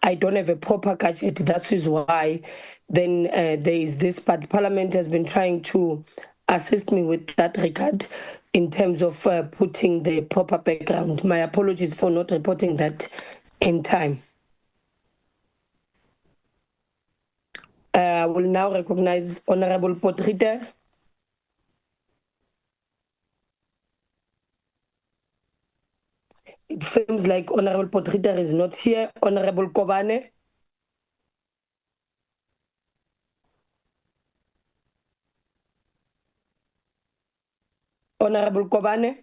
I don't have a proper gadget. That is why then there is this, but Parliament has been trying to assist me with that regard in terms of putting the proper background. My apologies for not reporting that in time. I will now recognize Honourable Potgieter. It seems like Honourable Potgieter is not here. Honourable Kobane. Honourable Kobane.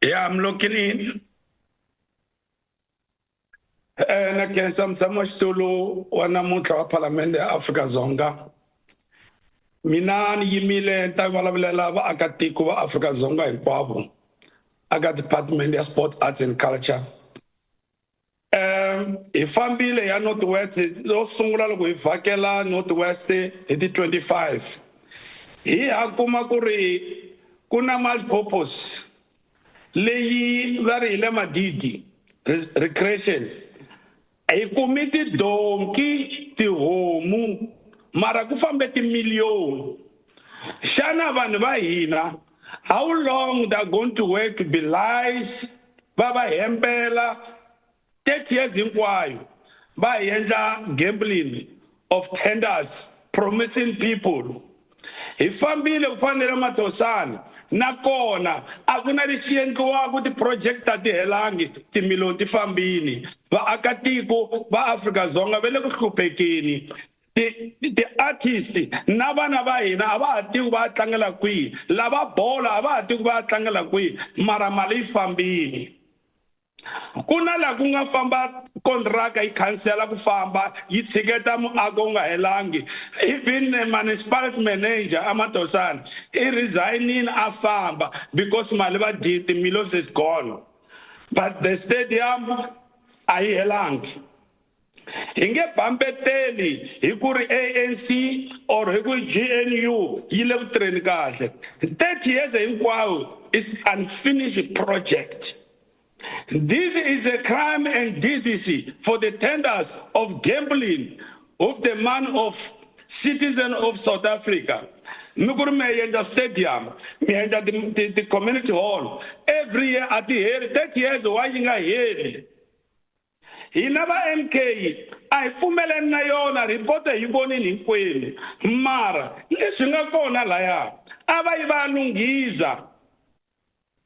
Yeah, I'm looking in. Na kensa mtsamashitulu wana mutla wa Parliament ya Afrika Zonga. Mina ni yimile ntavalavulela vaakatiko va Afrika Zonga hinkwavo aka Department ya Sport, Arts and Culture. Hi fambile ya Northwest lo sungula loko hi vhakela Northwest hi ti 25. Hi hakuma ku ri ku na multi-purpose leyi va ri hi le Madidi recreation. Hi kumi tidonki, tihomu, mara ku fambe timiliyoni. Shana vanhu va hina, how long they're going to wait to be lies, va va hembela 30 years hinkwayo va endla gambling of tenders, promising people. Hi fambile ku fanele matosana nakona a ku na lexi endliwaka ti-project a ti helangi timiliyoni ti fambini. Vaakatiko va Afrika-Dzonga va le ku hluphekeni. Ti-artist na vana va hina a va ha tivi va tlangela kwihi, lava bolo a va ha tivi va tlangela kwihi, mara mali yi fambini. Ku na laha ku nga famba kontraka yi khansela ku famba yi tshiketa muako nga helangi. Even municipality manager amatosana i resigning a famba because mali va dyi, timiliyoni is gone, but the stadium a yi helangi. Hi nge bambeteli hi ku ri ANC or hi ku GNU yi le ku tirheni kahle. 30 years hinkwayo is unfinished project. This is a crime and disease for the tenders of gambling of the man of citizen of South Africa. the stadium, the community hall. Every year at the year, 30 years, why you got here? He never MK. I fumele na yona reporter yuboni ni kweli. Mara, lesunga kona laya. Aba iba lungiza.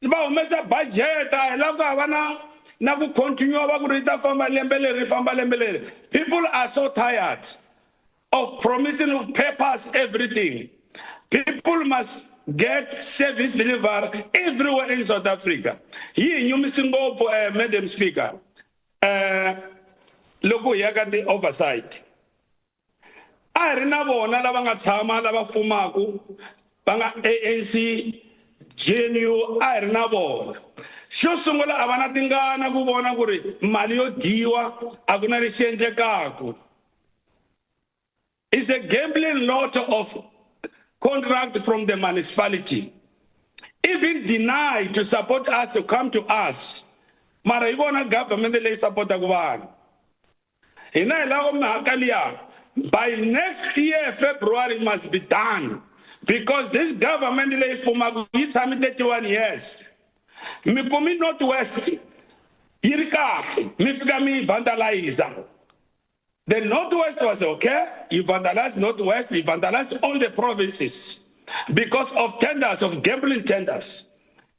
Iba umesa budget ay laka wana na ku continue aba kurita famba lembele. People are so tired of promising of papers everything. People must get service delivered everywhere in South Africa. Here, you missing go for Madam Speaker. Logo yaga the oversight. I remember na laba ngathama laba fumaku banga ANC GNU I remember. Xo sungula avana tingana ku vona ku ri mali yo diwa a ku na lexi endlekaka. It's a gambling lot of contract from the municipality. Even denied to support us to come to us. Mara ivona government le support ku by next year, February must be done. Because this government is for 31 years. Mikumi Northwest, Irika, Mifgami vandalizer. The Northwest was okay. You vandalized Northwest, you vandalized all the provinces because of tenders, of gambling tenders.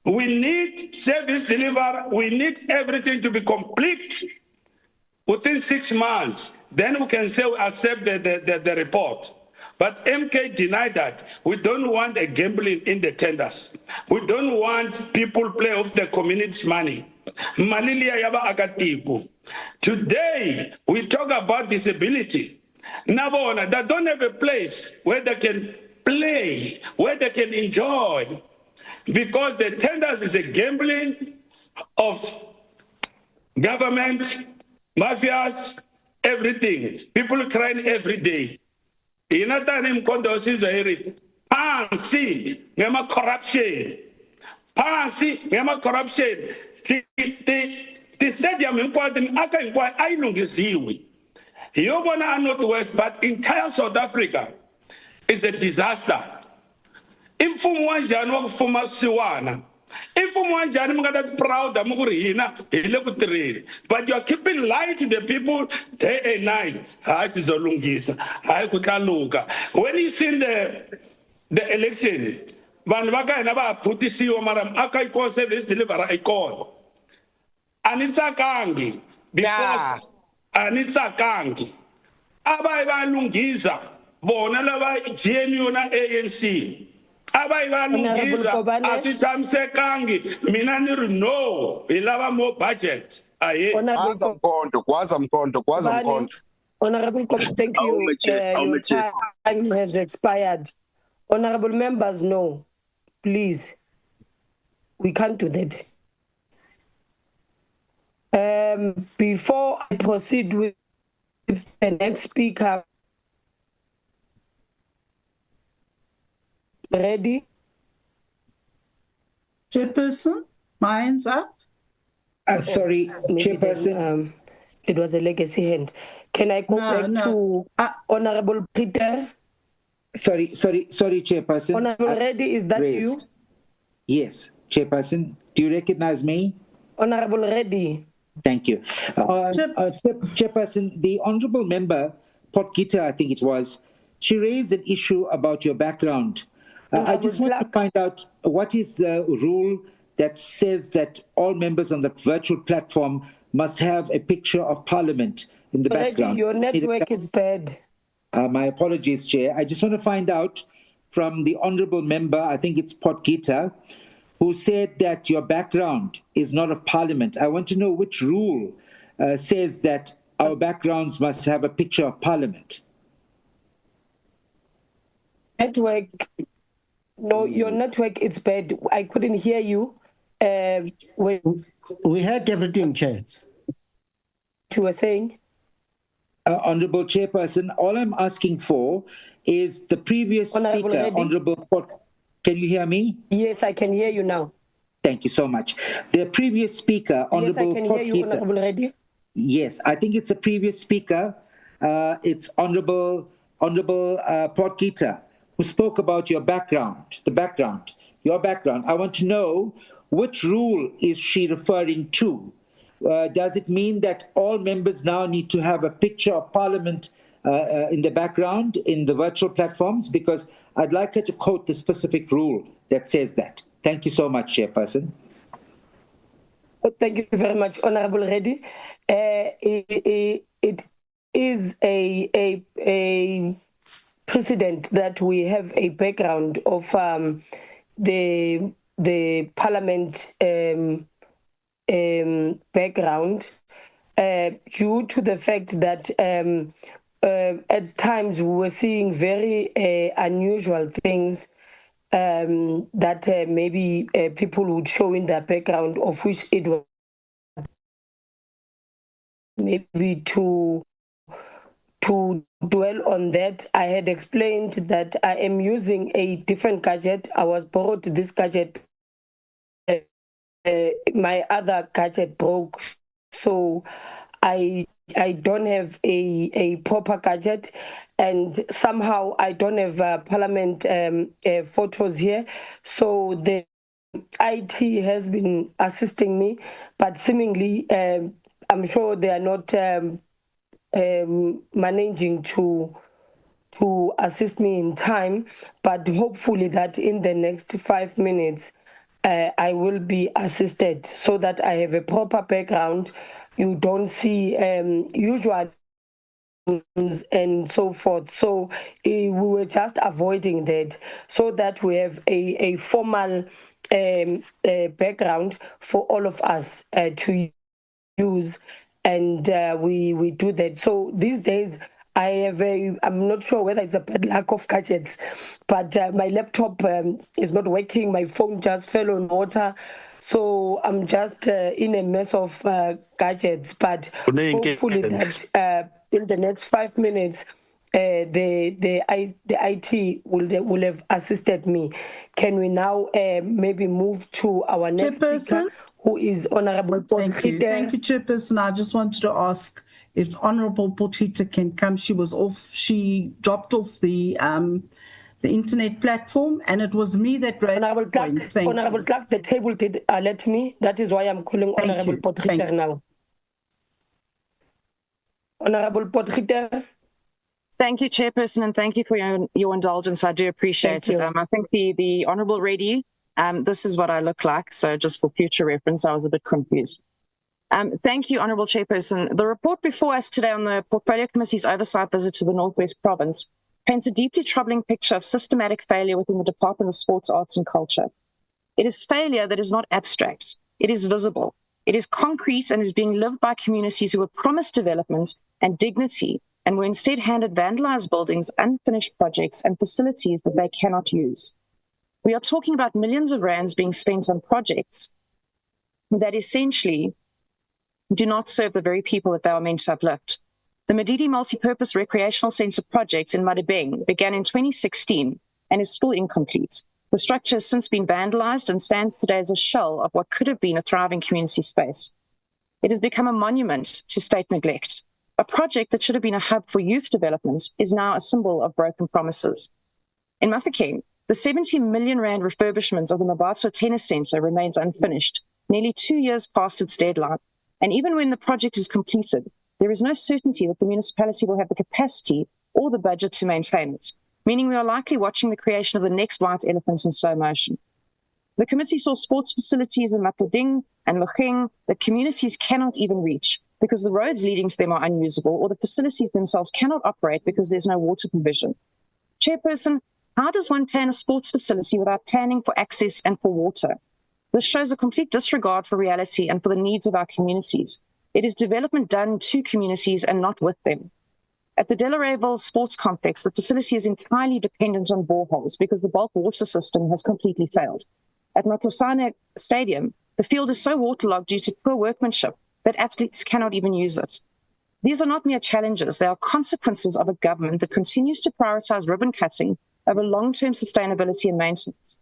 We need service delivery. We need everything to be complete within 6 months. Then we can say we accept the report. But MK denied that. We don't want a gambling in the tenders. We don't want people play off the community's money. Malilia yaba akatiku. Today, we talk about disability. Nabona, that don't have a place where they can play, where they can enjoy. Because the tenders is a gambling of government, mafias, everything. People crying every day. Inatanim condosis very pansi, ngema corruption. Pansi, ngema corruption. The stadium important aka inquire ainungiziwi. Yobona Northwest, but entire South Africa is a disaster. Imfumo wanjani wakufuma siwana. Imfumo wanjani mungada proud amugurihina ile kutirili. But you are keeping lying to the people day and night. Hayi sizolungisa. Hayi kutaluka. When you see the election, vanhu vakaina va phutisiwa mara aka iko service delivery icon. Anitsakangi because anitsakangi. Aba ibalungisa bona laba GNU na ANC. No, ilava more budget. Honorable, thank you. Your time has expired. Honorable members, no, please. We can't do that. Before I proceed with the next speaker, ready? Chairperson, my hand's up. Sorry, Chairperson. It was a legacy hand. Can I go back to Honorable Peter? Sorry, Chairperson. Honorable Reddy, is that you? Yes, Chairperson. Do you recognize me? Honorable Reddy. Thank you. Chairperson, the Honorable Member, Potgieter, I think it was, she raised an issue about your background. I just want to find out what is the rule that says that all members on the virtual platform must have a picture of Parliament in the background. Your network is bad. My apologies, Chair. I just want to find out from the Honourable Member, I think it's Potgieter, who said that your background is not of Parliament. I want to know which rule says that our backgrounds must have a picture of Parliament. Network. No, your network is bad. I couldn't hear you. We heard everything, Chair. You were saying? Honourable Chairperson, all I'm asking for is the previous speaker, Honourable Can you hear me? Yes, I can hear you now. Thank you so much. The previous speaker, Honourable Yes, I can hear you, Honourable Reddy. Yes, I think it's a previous speaker. It's Honourable Potgieter, who spoke about your background, your background. I want to know which rule is she referring to? Does it mean that all members now need to have a picture of Parliament in the background in the virtual platforms? Because I'd like her to quote the specific rule that says that. Thank you so much, Chairperson. Thank you very much, Honorable Reddy. It is a precedent that we have a background of the Parliament background due to the fact that at times we were seeing very unusual things that maybe people would show in their background, of which it was maybe to dwell on that. I had explained that I am using a different gadget. I was borrowed this gadget. My other gadget broke, so I don't have a proper gadget, and somehow I don't have Parliament photos here. So the IT has been assisting me, but seemingly I'm sure they are not managing to assist me in time, but hopefully that in the next 5 minutes I will be assisted so that I have a proper background. You don't see usual and so forth. So we were just avoiding that so that we have a formal background for all of us to use, and we do that. So these days I have I'm not sure whether it's a bad lack of gadgets, but my laptop is not working. My phone just fell on water. So I'm just in a mess of gadgets, but hopefully that in the next 5 minutes, the IT will have assisted me. Can we now maybe move to our next speaker, who is Honorable Potgieter? Thank you, Chairperson. I just wanted to ask if Honorable Potgieter can come. She was off. She dropped off the internet platform, and it was me that raised Honorable Clark, the table did alert me. That is why I'm calling Honorable Potgieter now. Honorable Potgieter. Thank you, Chairperson, and thank you for your indulgence. I do appreciate it. I think the Honourable Reddy, this is what I look like, so just for future reference, I was a bit confused. Thank you, Honourable Chairperson. The report before us today on the Portfolio Committee's oversight visit to the Northwest Province paints a deeply troubling picture of systematic failure within the Department of Sports, Arts and Culture. It is failure that is not abstract. It is visible. It is concrete and is being lived by communities who were promised development and dignity and were instead handed vandalized buildings, unfinished projects and facilities that they cannot use. We are talking about millions of rands being spent on projects that essentially do not serve the very people that they are meant to uplift. The Madidi Multipurpose Recreational Centre project in Madibeng began in 2016 and is still incomplete. The structure has since been vandalized and stands today as a shell of what could have been a thriving community space. It has become a monument to state neglect. A project that should have been a hub for youth development is now a symbol of broken promises. In Mafeking, the 70 million rand refurbishment of the Mabatso Tennis Centre remains unfinished, nearly 2 years past its deadline. And even when the project is completed, there is no certainty that the municipality will have the capacity or the budget to maintain it, meaning we are likely watching the creation of the next white elephant in slow motion. The committee saw sports facilities in Mapuding and Logeng that communities cannot even reach because the roads leading to them are unusable or the facilities themselves cannot operate because there's no water provision. Chairperson, how does one plan a sports facility without planning for access and for water? This shows a complete disregard for reality and for the needs of our communities. It is development done to communities and not with them. At the Delareyville Sports Complex, the facility is entirely dependent on boreholes because the bulk water system has completely failed. At Matlosane Stadium, the field is so waterlogged due to poor workmanship that athletes cannot even use it. These are not mere challenges, they are consequences of a government that continues to prioritize ribbon cutting over long-term sustainability and maintenance.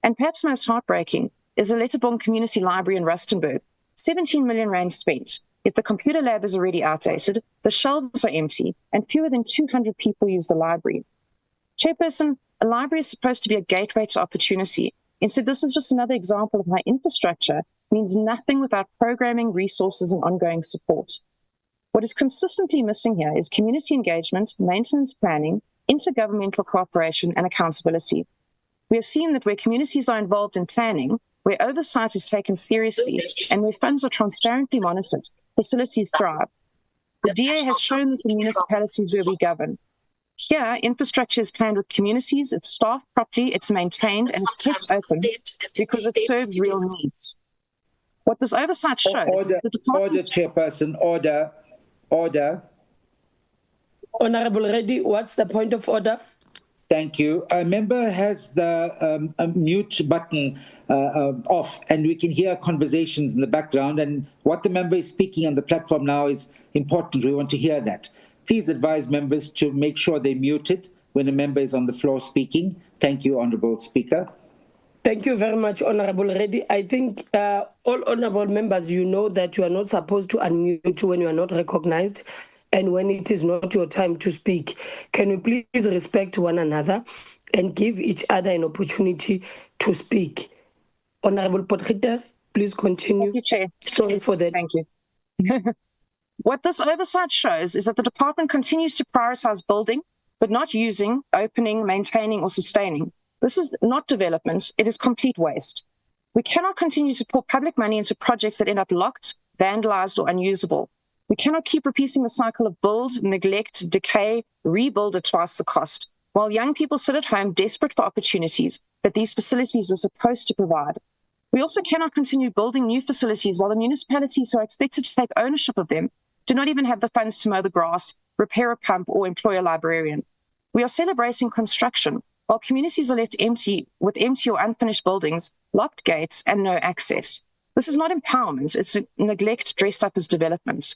And perhaps most heartbreaking is the Letterbong Community Library in Rustenburg. 17 million rand spent, yet the computer lab is already outdated, the shelves are empty, and fewer than 200 people use the library. Chairperson, A library is supposed to be a gateway to opportunity. Instead, this is just another example of how infrastructure means nothing without programming, resources, and ongoing support. What is consistently missing here is community engagement, maintenance planning, intergovernmental cooperation, and accountability. We have seen that where communities are involved in planning, where oversight is taken seriously, and where funds are transparently monitored, facilities thrive. The DA has shown this in municipalities where we govern. Here, infrastructure is planned with communities, it's staffed properly, it's maintained, and it's kept open because it serves real needs. What this oversight shows is the department... Order, Chairperson, order. Honorable Reddy, what's the point of order? Thank you. A member has the mute button off, and we can hear conversations in the background, and what the member is speaking on the platform now is important. We want to hear that. Please advise members to make sure they're muted when a member is on the floor speaking. Thank you, Honourable Speaker. Thank you very much, Honourable Reddy. I think all honourable members, you know that you are not supposed to unmute when you are not recognized and when it is not your time to speak. Can we please respect one another and give each other an opportunity to speak? Honourable Potgieter, please continue. Thank you, Chair. Sorry for that. Thank you. What this oversight shows is that the department continues to prioritize building, but not using, opening, maintaining, or sustaining. This is not development, it is complete waste. We cannot continue to pour public money into projects that end up locked, vandalized, or unusable. We cannot keep repeating the cycle of build, neglect, decay, rebuild at twice the cost, while young people sit at home desperate for opportunities that these facilities were supposed to provide. We also cannot continue building new facilities while the municipalities who are expected to take ownership of them do not even have the funds to mow the grass, repair a pump, or employ a librarian. We are celebrating construction, while communities are left empty with empty or unfinished buildings, locked gates, and no access. This is not empowerment, it's neglect dressed up as development.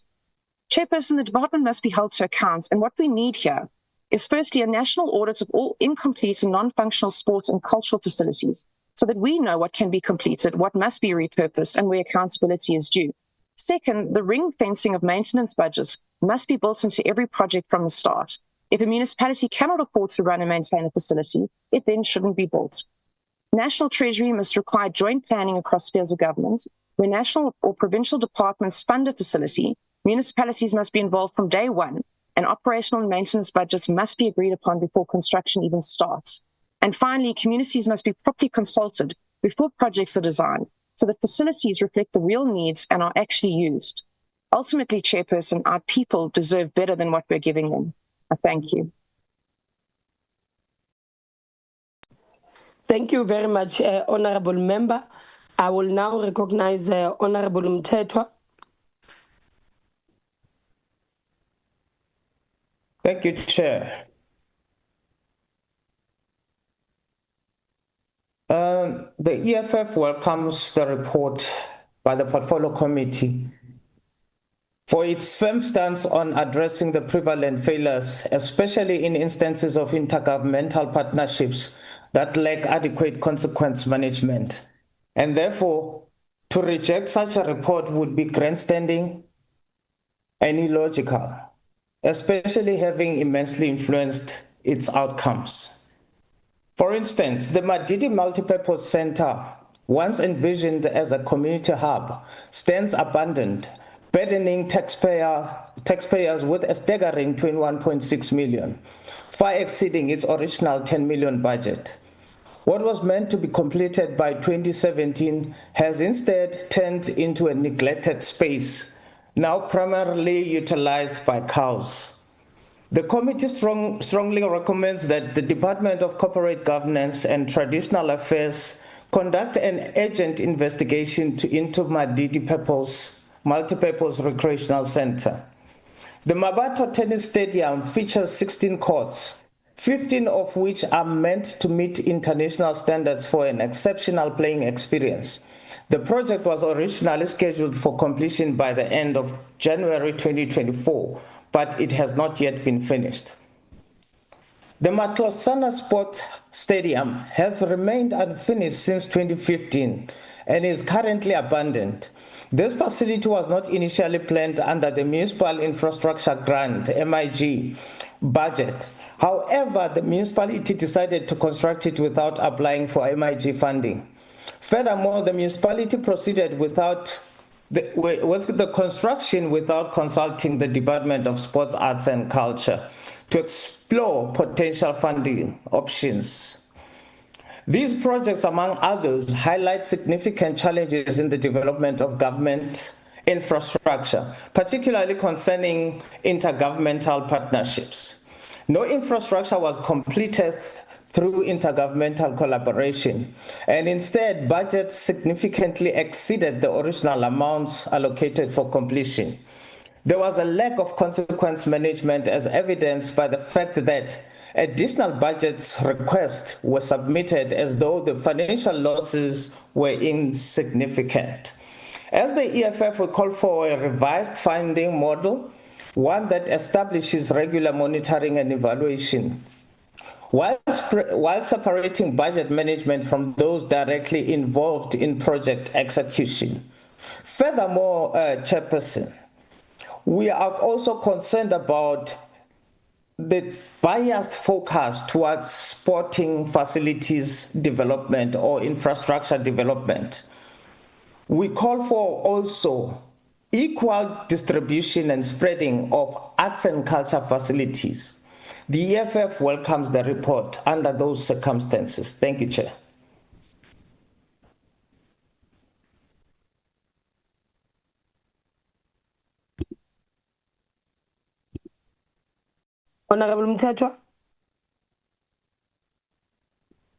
Chairperson, the department must be held to account, and what we need here is firstly a national audit of all incomplete and non-functional sports and cultural facilities, so that we know what can be completed, what must be repurposed, and where accountability is due. Second, the ring fencing of maintenance budgets must be built into every project from the start. If a municipality cannot afford to run and maintain a facility, it then shouldn't be built. National Treasury must require joint planning across spheres of government. Where national or provincial departments fund a facility, municipalities must be involved from day one, and operational and maintenance budgets must be agreed upon before construction even starts. And finally, communities must be properly consulted before projects are designed, so that facilities reflect the real needs and are actually used. Ultimately, Chairperson, our people deserve better than what we're giving them. I thank you. Thank you very much, Honourable Member. I will now recognize Honourable Mthethwa. Thank you, Chair. The EFF welcomes the report by the Portfolio Committee for its firm stance on addressing the prevalent failures, especially in instances of intergovernmental partnerships that lack adequate consequence management. And therefore, to reject such a report would be grandstanding and illogical, especially having immensely influenced its outcomes. For instance, the Madidi Multipurpose Center, once envisioned as a community hub, stands abandoned, burdening taxpayers with a staggering 21.6 million, far exceeding its original 10 million budget. What was meant to be completed by 2017 has instead turned into a neglected space, now primarily utilized by cows. The committee strongly recommends that the Department of Corporate Governance and Traditional Affairs conduct an urgent investigation into Madidi Multipurpose Recreational Center. The Mabato Tennis Stadium features 16 courts, 15 of which are meant to meet international standards for an exceptional playing experience. The project was originally scheduled for completion by the end of January 2024, but it has not yet been finished. The Matlosana Sports Stadium has remained unfinished since 2015 and is currently abandoned. This facility was not initially planned under the Municipal Infrastructure Grant, MIG, budget. However, the municipality decided to construct it without applying for MIG funding. Furthermore, the municipality proceeded with the construction without consulting the Department of Sports, Arts and Culture to explore potential funding options. These projects, among others, highlight significant challenges in the development of government infrastructure, particularly concerning intergovernmental partnerships. No infrastructure was completed through intergovernmental collaboration, and instead budgets significantly exceeded the original amounts allocated for completion. There was a lack of consequence management, as evidenced by the fact that additional budgets requests were submitted as though the financial losses were insignificant. As the EFF will call for a revised funding model, one that establishes regular monitoring and evaluation, while separating budget management from those directly involved in project execution. Furthermore, Chairperson, we are also concerned about the biased focus towards sporting facilities development or infrastructure development. We call for also equal distribution and spreading of arts and culture facilities. The EFF welcomes the report under those circumstances. Thank you, Chair. Honorable Mthethwa?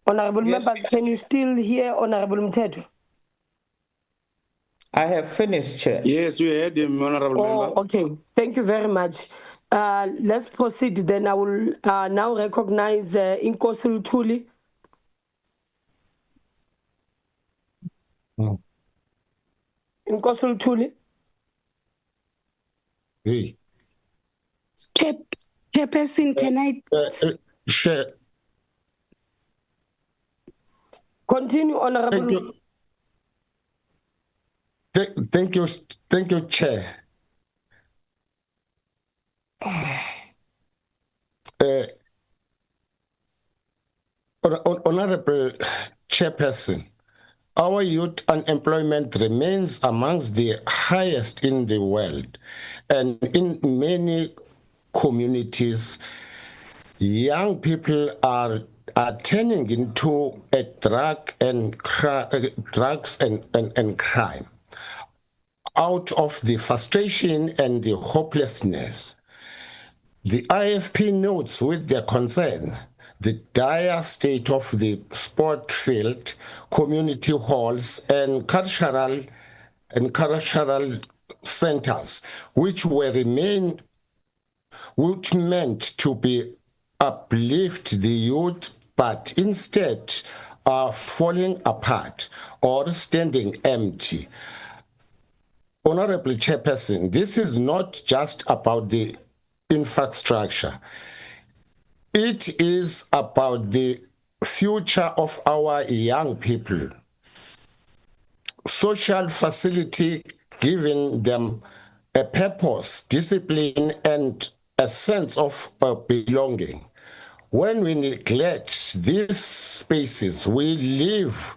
Honorable members, can you still hear Honorable Mthethwa? I have finished, Chair. Yes, you heard him, Honorable Member. Okay, thank you very much. Let's proceed then. I will now recognize Inkosi Luthuli. Inkosi Luthuli. Hey. Chairperson, can I? Chair. Continue, Honorable. Thank you, Chair. Honorable Chairperson, our youth unemployment remains amongst the highest in the world, and in many communities, young people are turning into drugs and crime. Out of the frustration and the hopelessness, the IFP notes with their concern the dire state of the sport field, community halls, and cultural centers, which meant to be uplift the youth, but instead are falling apart or standing empty. Honorable Chairperson, this is not just about the infrastructure. It is about the future of our young people. Social facility giving them a purpose, discipline, and a sense of belonging. When we neglect these spaces, we leave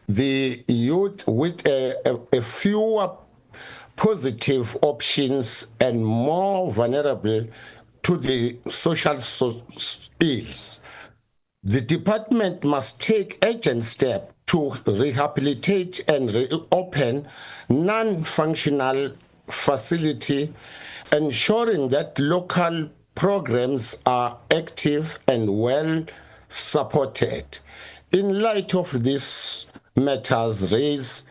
the youth with a fewer positive options and more vulnerable to the social ills. The department must take urgent steps to rehabilitate and reopen non-functional facility, ensuring that local programs are active and well supported. In light of these matters raised,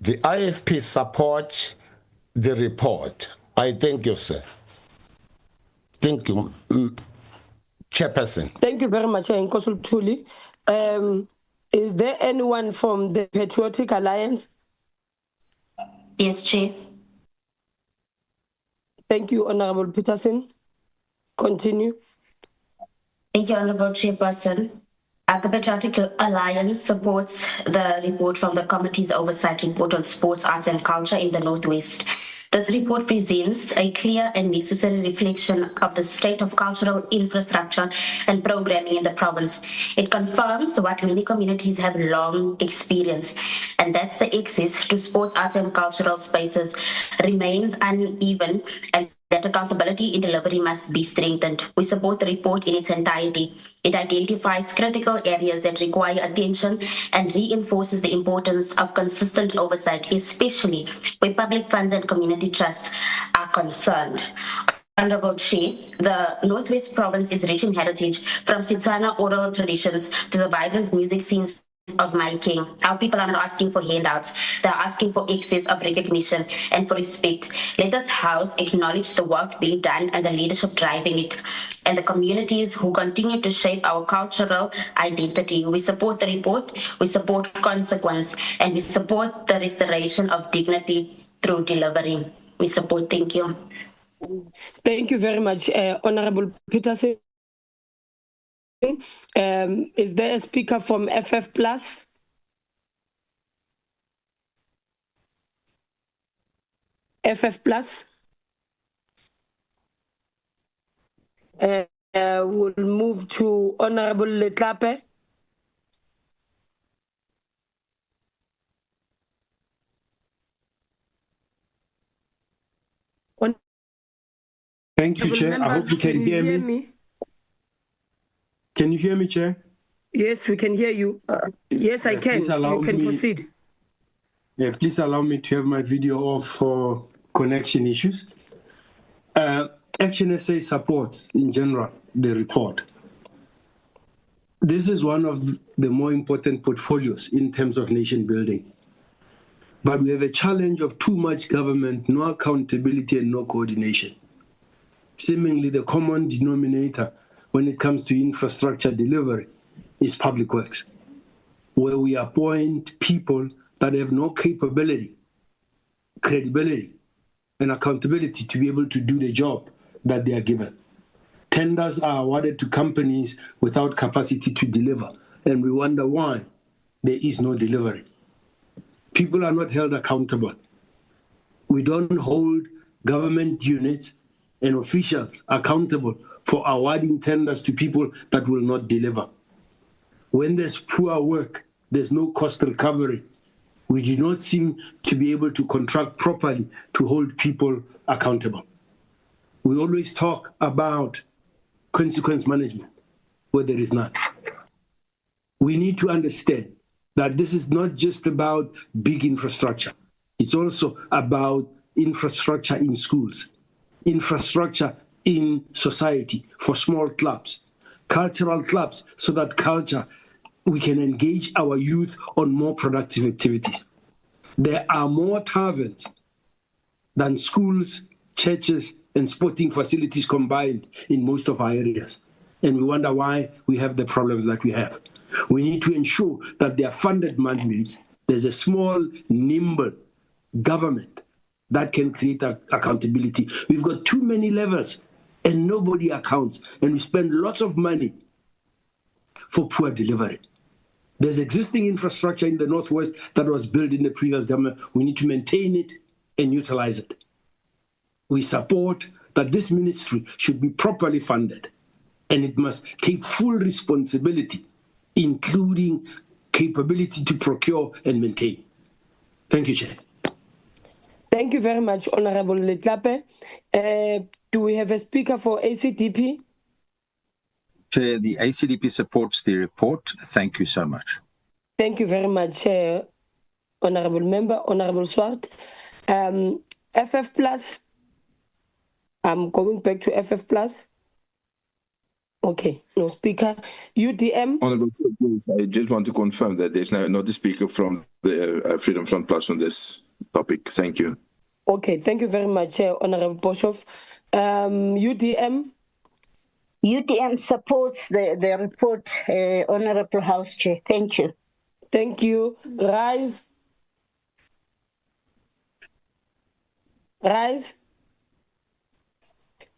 the IFP support the report. I thank you, sir. Thank you, Chairperson. Thank you very much, Inkosi Luthuli. Is there anyone from the Patriotic Alliance? Yes, Chair. Thank you, Honorable Peterson. Continue. Thank you, Honorable Chairperson. The Patriotic Alliance supports the report from the Committee's Oversight Report on Sports, Arts and Culture in the Northwest. This report presents a clear and necessary reflection of the state of cultural infrastructure and programming in the province. It confirms what many communities have long experienced, and that's the access to sports, arts, and cultural spaces remains uneven, and that accountability in delivery must be strengthened. We support the report in its entirety. It identifies critical areas that require attention and reinforces the importance of consistent oversight, especially where public funds and community trust are concerned. Honorable Chair, the Northwest Province is rich in heritage, from Setswana oral traditions to the vibrant music scenes of my king. Our people are not asking for handouts. They're asking for excess of recognition and for respect. Let us house acknowledge the work being done and the leadership driving it, and the communities who continue to shape our cultural identity. We support the report, we support consequence, and we support the restoration of dignity through delivery. We support. Thank you. Thank you very much, Honorable Peterson. Is there a speaker from FF Plus? FF Plus? We'll move to Honorable Letlape. Thank you, Chair. I hope you can hear me. Can you hear me, Chair? Yes, we can hear you. Yes, I can. You can proceed. Yeah, please allow me to have my video off for connection issues. Action SA supports, in general, the report. This is one of the more important portfolios in terms of nation building. But we have a challenge of too much government, no accountability and no coordination. Seemingly the common denominator when it comes to infrastructure delivery is public works, where we appoint people that have no capability, credibility, and accountability to be able to do the job that they are given. Tenders are awarded to companies without capacity to deliver, and we wonder why there is no delivery. People are not held accountable. We don't hold government units and officials accountable for awarding tenders to people that will not deliver. When there's poor work, there's no cost recovery. We do not seem to be able to contract properly to hold people accountable. We always talk about consequence management where there is none. We need to understand that this is not just about big infrastructure. It's also about infrastructure in schools, infrastructure in society for small clubs, cultural clubs, so that we can engage our youth on more productive activities. There are more taverns than schools, churches, and sporting facilities combined in most of our areas. And we wonder why we have the problems that we have. We need to ensure that there are funded mandates. There's a small, nimble government that can create accountability. We've got too many levels and nobody accounts, and we spend lots of money for poor delivery. There's existing infrastructure in the Northwest that was built in the previous government. We need to maintain it and utilize it. We support that this ministry should be properly funded, and it must take full responsibility, including capability to procure and maintain. Thank you, Chair. Thank you very much, Honorable Letlape. Do we have a speaker for ACDP? Chair, the ACDP supports the report. Thank you so much. Thank you very much, Honorable Member, Honorable Swart. FF Plus, I'm going back to FF Plus. Okay, no speaker. UDM. Honorable Chair, please, I just want to confirm that there's not a speaker from the Freedom Front Plus on this topic. Thank you. Okay, thank you very much, Honorable Boshoff. UDM. UDM supports the report, Honorable House Chair. Thank you. Thank you. Rise. Rise.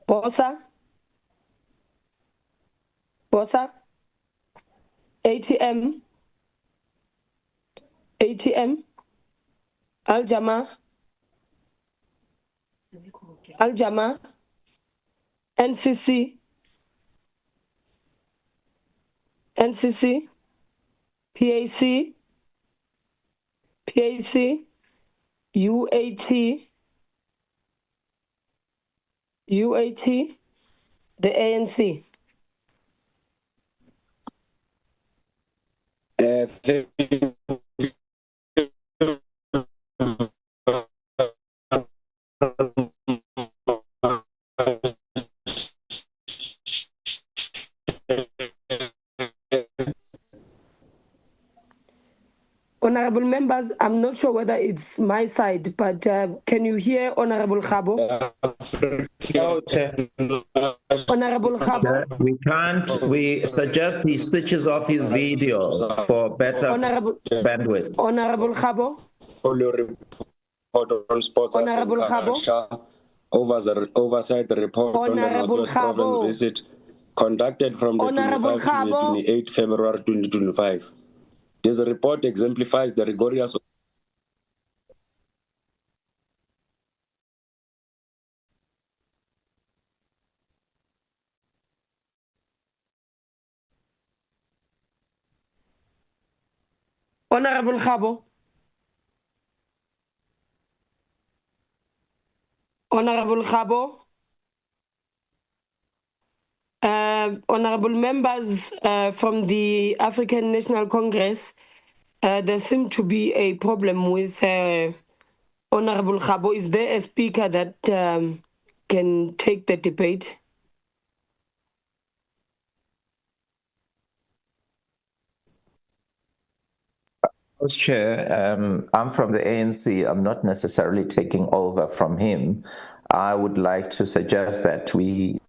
Bosa. Bosa. ATM. ATM. Al-Jama. Al-Jama, NCC, PAC, UAT, the ANC. Honorable members, I'm not sure whether it's my side, but can you hear Honorable Khabo? No, Chair. Honorable Khabo? We can't. We suggest he switches off his video for better bandwidth. Honorable Khabo? Report on sports arts and Honorable culture, oversight report on the Northwest Province visit conducted from the 25 to the 28 February 2025. This report exemplifies the rigorous Honorable Khabo? Honorable Khabo? Honorable members from the African National Congress, there seems to be a problem with Honorable Khabo. Is there a speaker that can take the debate? Chair, I'm from the ANC. I'm not necessarily taking over from him. I would like to suggest that we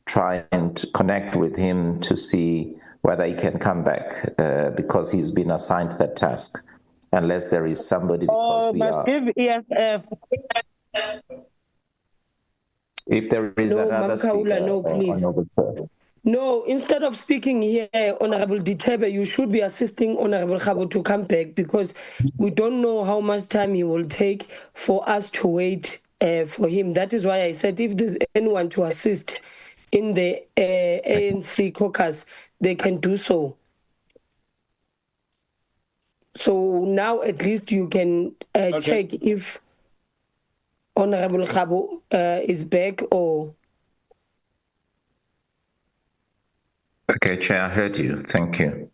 try and connect with him to see whether he can come back because he's been assigned that task, unless there is somebody. Give EFF. If there is another speaker, no, please. No, instead of speaking here, Honorable Ditebe, you should be assisting Honorable Khabo to come back because we don't know how much time he will take for us to wait for him. That is why I said if there's anyone to assist in the ANC caucus, they can do so. So now at least you can check if Honorable Khabo is back or... Okay, Chair, I heard you. Thank you.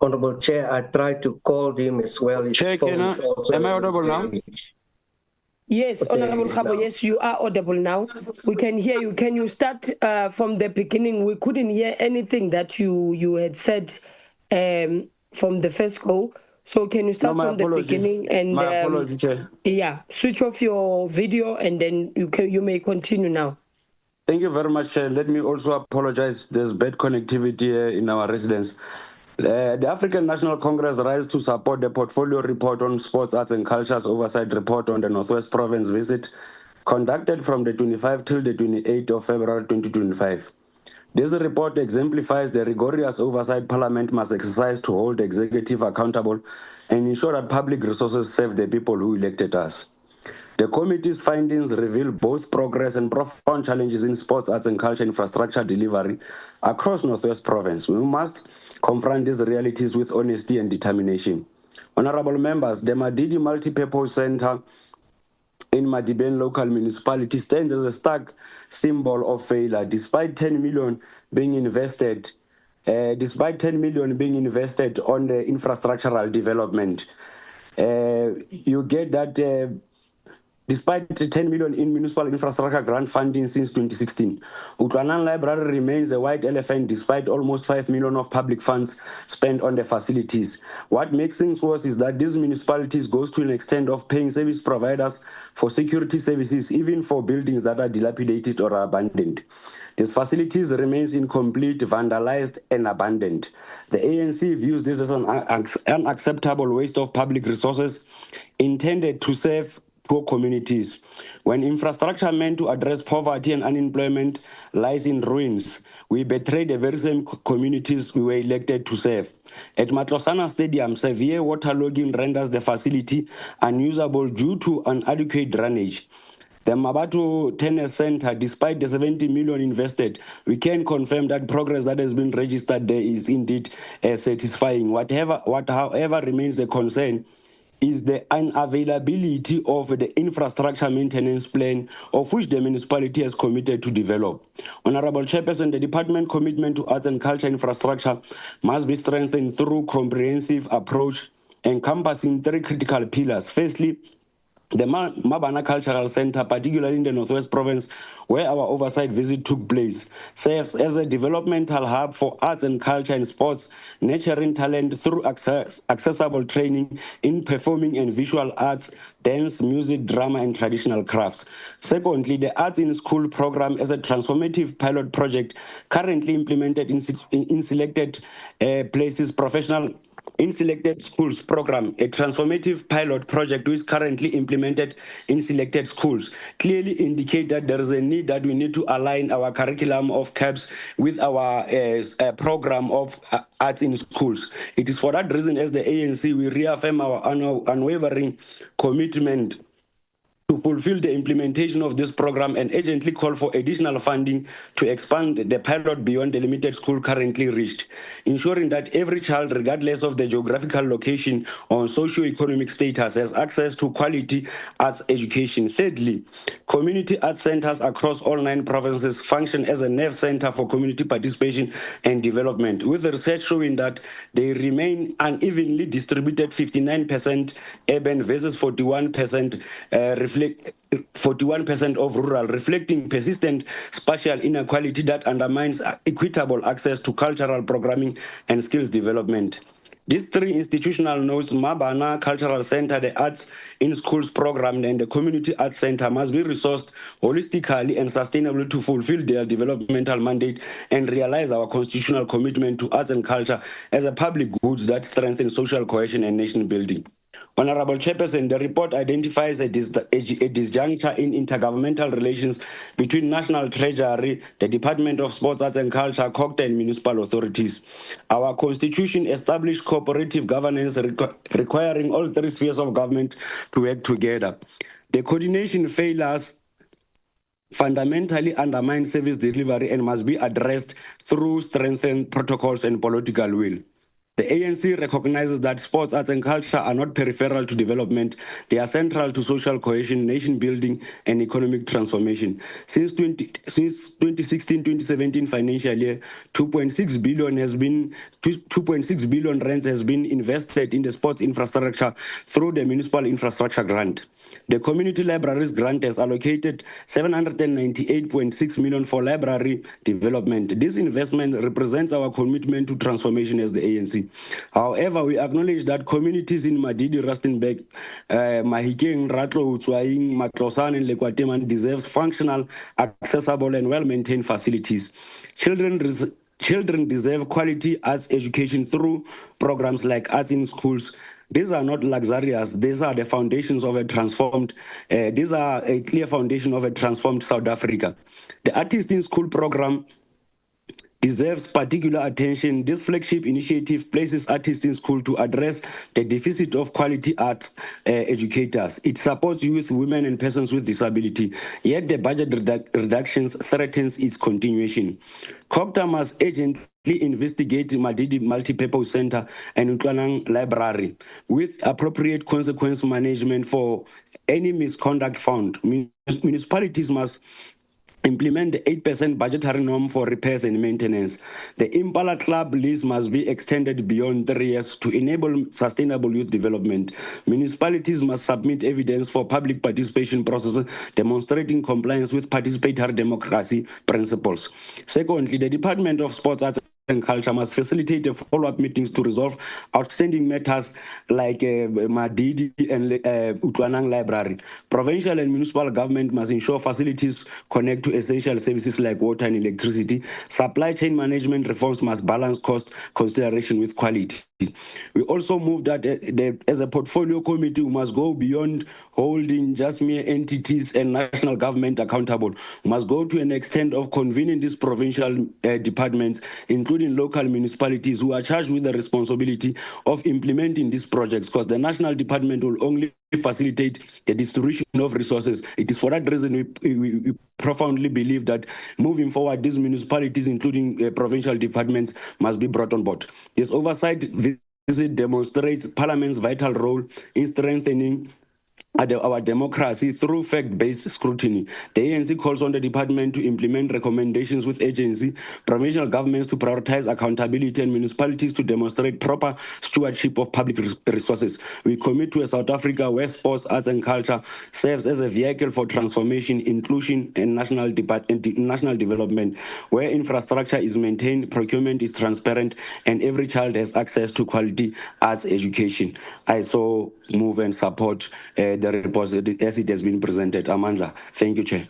Honorable Chair, I tried to call him as well. Chair, am I audible now? Yes, Honorable Khabo, yes, you are audible now. We can hear you. Can you start from the beginning? We couldn't hear anything that you had said from the first go. So can you start from the beginning and my apology, Chair. Yeah, switch off your video and then you may continue now. Thank you very much. Let me also apologize. There's bad connectivity here in our residence. The African National Congress rise to support the portfolio report on sports, arts and culture's oversight report on the Northwest Province visit conducted from the 25 till the 28th of February 2025. This report exemplifies the rigorous oversight Parliament must exercise to hold the executive accountable and ensure that public resources serve the people who elected us. The committee's findings reveal both progress and profound challenges in sports, arts and culture infrastructure delivery across Northwest Province. We must confront these realities with honesty and determination. Honorable members, the Madidi Multipurpose Center in Madibeng local municipality stands as a stark symbol of failure. Despite 10 million being invested on the infrastructural development, you get that despite the 10 million in municipal infrastructure grant funding since 2016, Utlanan Library remains a white elephant despite almost 5 million of public funds spent on the facilities. What makes things worse is that these municipalities go to an extent of paying service providers for security services, even for buildings that are dilapidated or abandoned. These facilities remain incomplete, vandalized, and abandoned. The ANC views this as an unacceptable waste of public resources intended to serve poor communities. When infrastructure meant to address poverty and unemployment lies in ruins, we betray the very same communities we were elected to serve. At Matlosana Stadium, severe waterlogging renders the facility unusable due to inadequate drainage. The Mabato Tennis Center, despite the 70 million invested, we can confirm that progress that has been registered there is indeed satisfying. However remains a concern is the unavailability of the infrastructure maintenance plan of which the municipality has committed to develop. Honorable Chairperson, the department commitment to arts and culture infrastructure must be strengthened through comprehensive approach encompassing three critical pillars. Firstly, the Mabana Cultural Center, particularly in the Northwest Province, where our oversight visit took place, serves as a developmental hub for arts and culture and sports, nurturing talent through accessible training in performing and visual arts, dance, music, drama, and traditional crafts. Secondly, the Arts in School program is a transformative pilot project currently implemented in selected places, in selected schools program, a transformative pilot project which is currently implemented in selected schools, clearly indicate that there is a need that we need to align our curriculum of CAPS with our program of arts in schools. It is for that reason, as the ANC, we reaffirm our unwavering commitment to fulfill the implementation of this program and urgently call for additional funding to expand the pilot beyond the limited school currently reached, ensuring that every child, regardless of the geographical location or socio-economic status, has access to quality arts education. Thirdly, community arts centers across all 9 provinces function as a nerve center for community participation and development, with the research showing that they remain unevenly distributed, 59% urban versus 41% 41% of rural, reflecting persistent spatial inequality that undermines equitable access to cultural programming and skills development. These 3 institutional nodes, Mabana Cultural Center, the Arts in Schools program, and the Community Arts Center, must be resourced holistically and sustainably to fulfill their developmental mandate and realize our constitutional commitment to arts and culture as a public good that strengthens social cohesion and nation building. Honorable Chairperson, the report identifies a disjuncture in intergovernmental relations between National Treasury, the Department of Sports, Arts and Culture, Gauteng, and municipal authorities. Our constitution established cooperative governance requiring all 3 spheres of government to work together. The coordination failures fundamentally undermine service delivery and must be addressed through strengthened protocols and political will. The ANC recognizes that sports, arts and culture are not peripheral to development. They are central to social cohesion, nation building, and economic transformation. Since 2016-2017 financial year, 2.6 billion rands has been invested in the sports infrastructure through the municipal infrastructure grant. The community libraries grant has allocated 798.6 million for library development. This investment represents our commitment to transformation as the ANC. However, we acknowledge that communities in Madidi, Rustenburg, Mahikeng, Ratlo, Utswaing, Matlosan, and Lekwateman deserve functional, accessible, and well-maintained facilities. Children deserve quality arts education through programs like Arts in Schools. These are not luxurious. These are the foundations of a transformed, these are a clear foundation of a transformed South Africa. The Artist in School program deserves particular attention. This flagship initiative places artists in school to address the deficit of quality arts educators. It supports youth, women, and persons with disability, yet the budget reductions threatens its continuation. COGTA must urgently investigate Madidi Multipurpose Center and Utlwanang Library with appropriate consequence management for any misconduct found. Municipalities must implement the 8% budgetary norm for repairs and maintenance. The Impala Club lease must be extended beyond 3 years to enable sustainable youth development. Municipalities must submit evidence for public participation processes demonstrating compliance with participatory democracy principles. Secondly, the Department of Sports, Arts and Culture must facilitate the follow-up meetings to resolve outstanding matters like Madidi and Utlwanang Library. Provincial and municipal government must ensure facilities connect to essential services like water and electricity. Supply chain management reforms must balance cost consideration with quality. We also move that as a portfolio committee, we must go beyond holding just mere entities and national government accountable. We must go to an extent of convening these provincial departments, including local municipalities, who are charged with the responsibility of implementing these projects, because the national department will only facilitate the distribution of resources. It is for that reason we profoundly believe that moving forward, these municipalities, including provincial departments, must be brought on board. This oversight visit demonstrates Parliament's vital role in strengthening our democracy through fact-based scrutiny. The ANC calls on the department to implement recommendations with agency, provincial governments to prioritize accountability, and municipalities to demonstrate proper stewardship of public resources. We commit to a South Africa where sports, arts, and culture serves as a vehicle for transformation, inclusion, and national development, where infrastructure is maintained, procurement is transparent, and every child has access to quality arts education. I so move and support the report as it has been presented. Amandla. Thank you, Chair.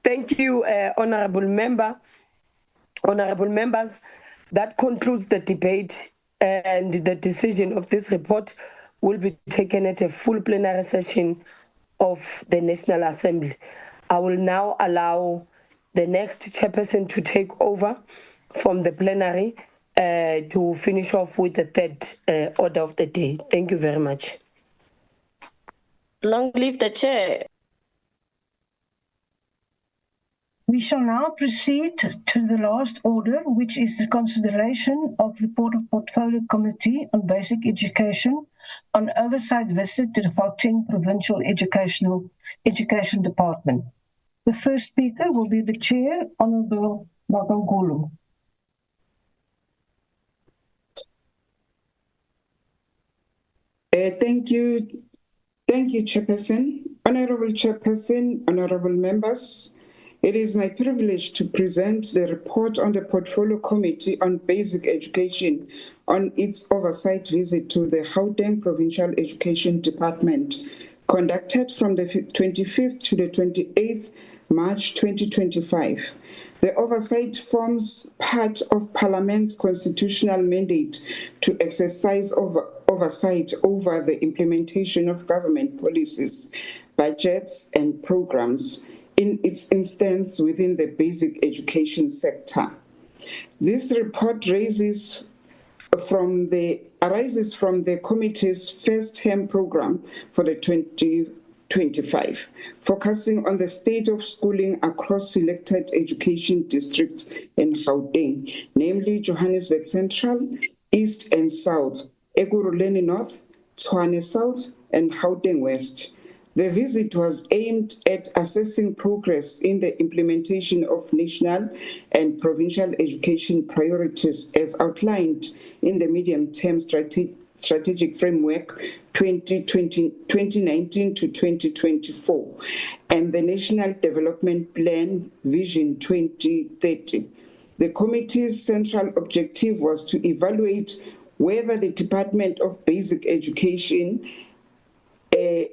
Thank you, honorable member. Honorable members, that concludes the debate, and the decision of this report will be taken at a full plenary session of the National Assembly. I will now allow the next chairperson to take over from the plenary to finish off with the third order of the day. Thank you very much. Long live the chair. We shall now proceed to the last order, which is the consideration of report of Portfolio Committee on Basic Education on oversight visit to the Gauteng Provincial Education Department. The first speaker will be the Chair, Honourable Magangulu. Thank you, Chairperson. Honourable Chairperson, honourable members, it is my privilege to present the report on the Portfolio Committee on Basic Education on its oversight visit to the Gauteng Provincial Education Department, conducted from the 25th to the 28th March 2025. The oversight forms part of Parliament's constitutional mandate to exercise oversight over the implementation of government policies, budgets, and programs in its instance within the basic education sector. This report arises from the committee's first term program for the 2025, focusing on the state of schooling across selected education districts in Gauteng, namely Johannesburg Central, East and South, Ekurhuleni North, Tshwane South, and Gauteng West. The visit was aimed at assessing progress in the implementation of national and provincial education priorities as outlined in the medium-term strategic framework 2019 to 2024 and the National Development Plan Vision 2030. The committee's central objective was to evaluate whether the Department of Basic Education and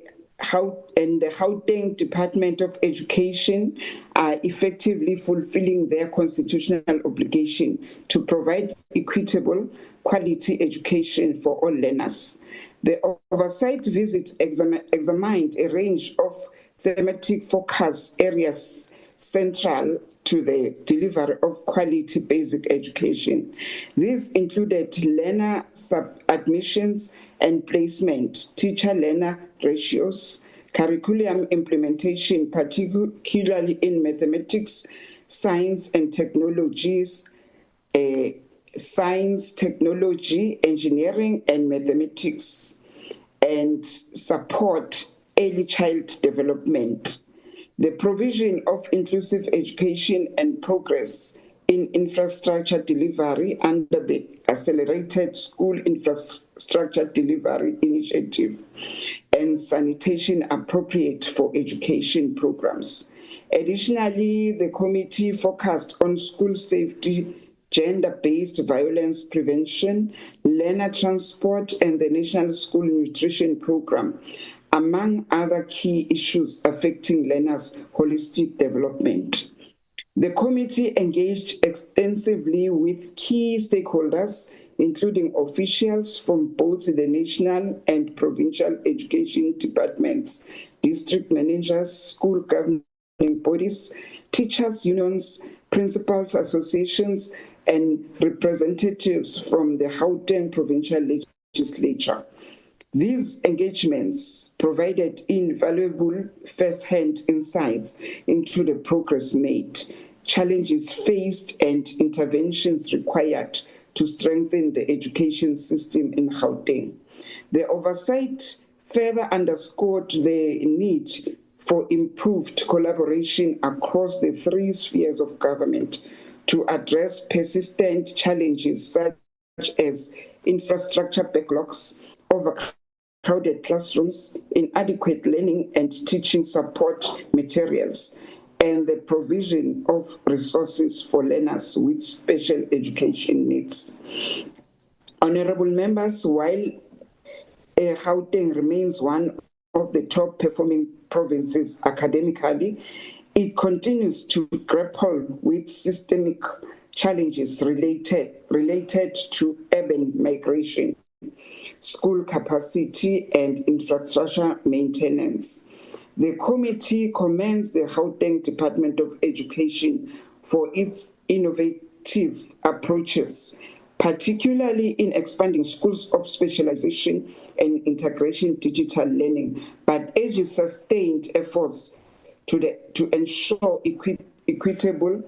the Gauteng Department of Education are effectively fulfilling their constitutional obligation to provide equitable, quality education for all learners. The oversight visit examined a range of thematic focus areas central to the delivery of quality basic education. These included learner sub-admissions and placement, teacher-learner ratios, curriculum implementation, particularly in mathematics, science and technologies, science, technology, engineering and mathematics, and support early child development. The provision of inclusive education and progress in infrastructure delivery under the Accelerated School Infrastructure Delivery Initiative and sanitation appropriate for education programs. Additionally, the committee focused on school safety, gender-based violence prevention, learner transport, and the National School Nutrition Program, among other key issues affecting learners' holistic development. The committee engaged extensively with key stakeholders, including officials from both the national and provincial education departments, district managers, school governing bodies, teachers' unions, principals' associations, and representatives from the Gauteng Provincial Legislature. These engagements provided invaluable first-hand insights into the progress made, challenges faced, and interventions required to strengthen the education system in Gauteng. The oversight further underscored the need for improved collaboration across the three spheres of government to address persistent challenges such as infrastructure backlogs, overcrowded classrooms, inadequate learning and teaching support materials, and the provision of resources for learners with special education needs. Honorable members, while Gauteng remains one of the top performing provinces academically, it continues to grapple with systemic challenges related to urban migration, school capacity, and infrastructure maintenance. The committee commends the Gauteng Department of Education for its innovative approaches, particularly in expanding schools of specialization and integration digital learning, but urges sustained efforts to ensure equitable